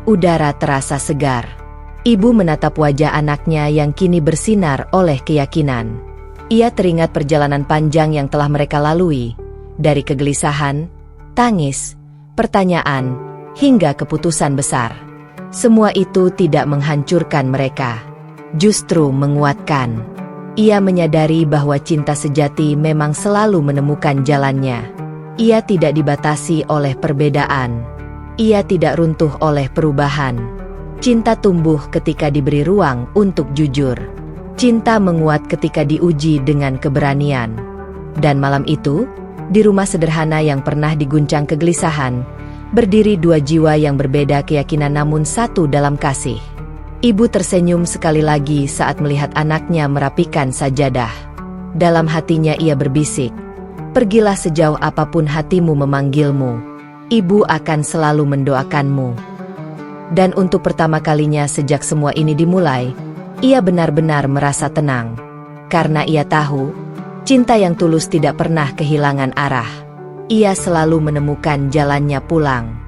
Udara terasa segar. Ibu menatap wajah anaknya yang kini bersinar oleh keyakinan. Ia teringat perjalanan panjang yang telah mereka lalui, dari kegelisahan, tangis, pertanyaan, hingga keputusan besar. Semua itu tidak menghancurkan mereka, justru menguatkan. Ia menyadari bahwa cinta sejati memang selalu menemukan jalannya. Ia tidak dibatasi oleh perbedaan. Ia tidak runtuh oleh perubahan. Cinta tumbuh ketika diberi ruang untuk jujur. Cinta menguat ketika diuji dengan keberanian. Dan malam itu, di rumah sederhana yang pernah diguncang kegelisahan, berdiri dua jiwa yang berbeda keyakinan namun satu dalam kasih. Ibu tersenyum sekali lagi saat melihat anaknya merapikan sajadah. Dalam hatinya ia berbisik, "Pergilah sejauh apapun hatimu memanggilmu. Ibu akan selalu mendoakanmu." Dan untuk pertama kalinya sejak semua ini dimulai, ia benar-benar merasa tenang. Karena ia tahu, cinta yang tulus tidak pernah kehilangan arah. Ia selalu menemukan jalannya pulang.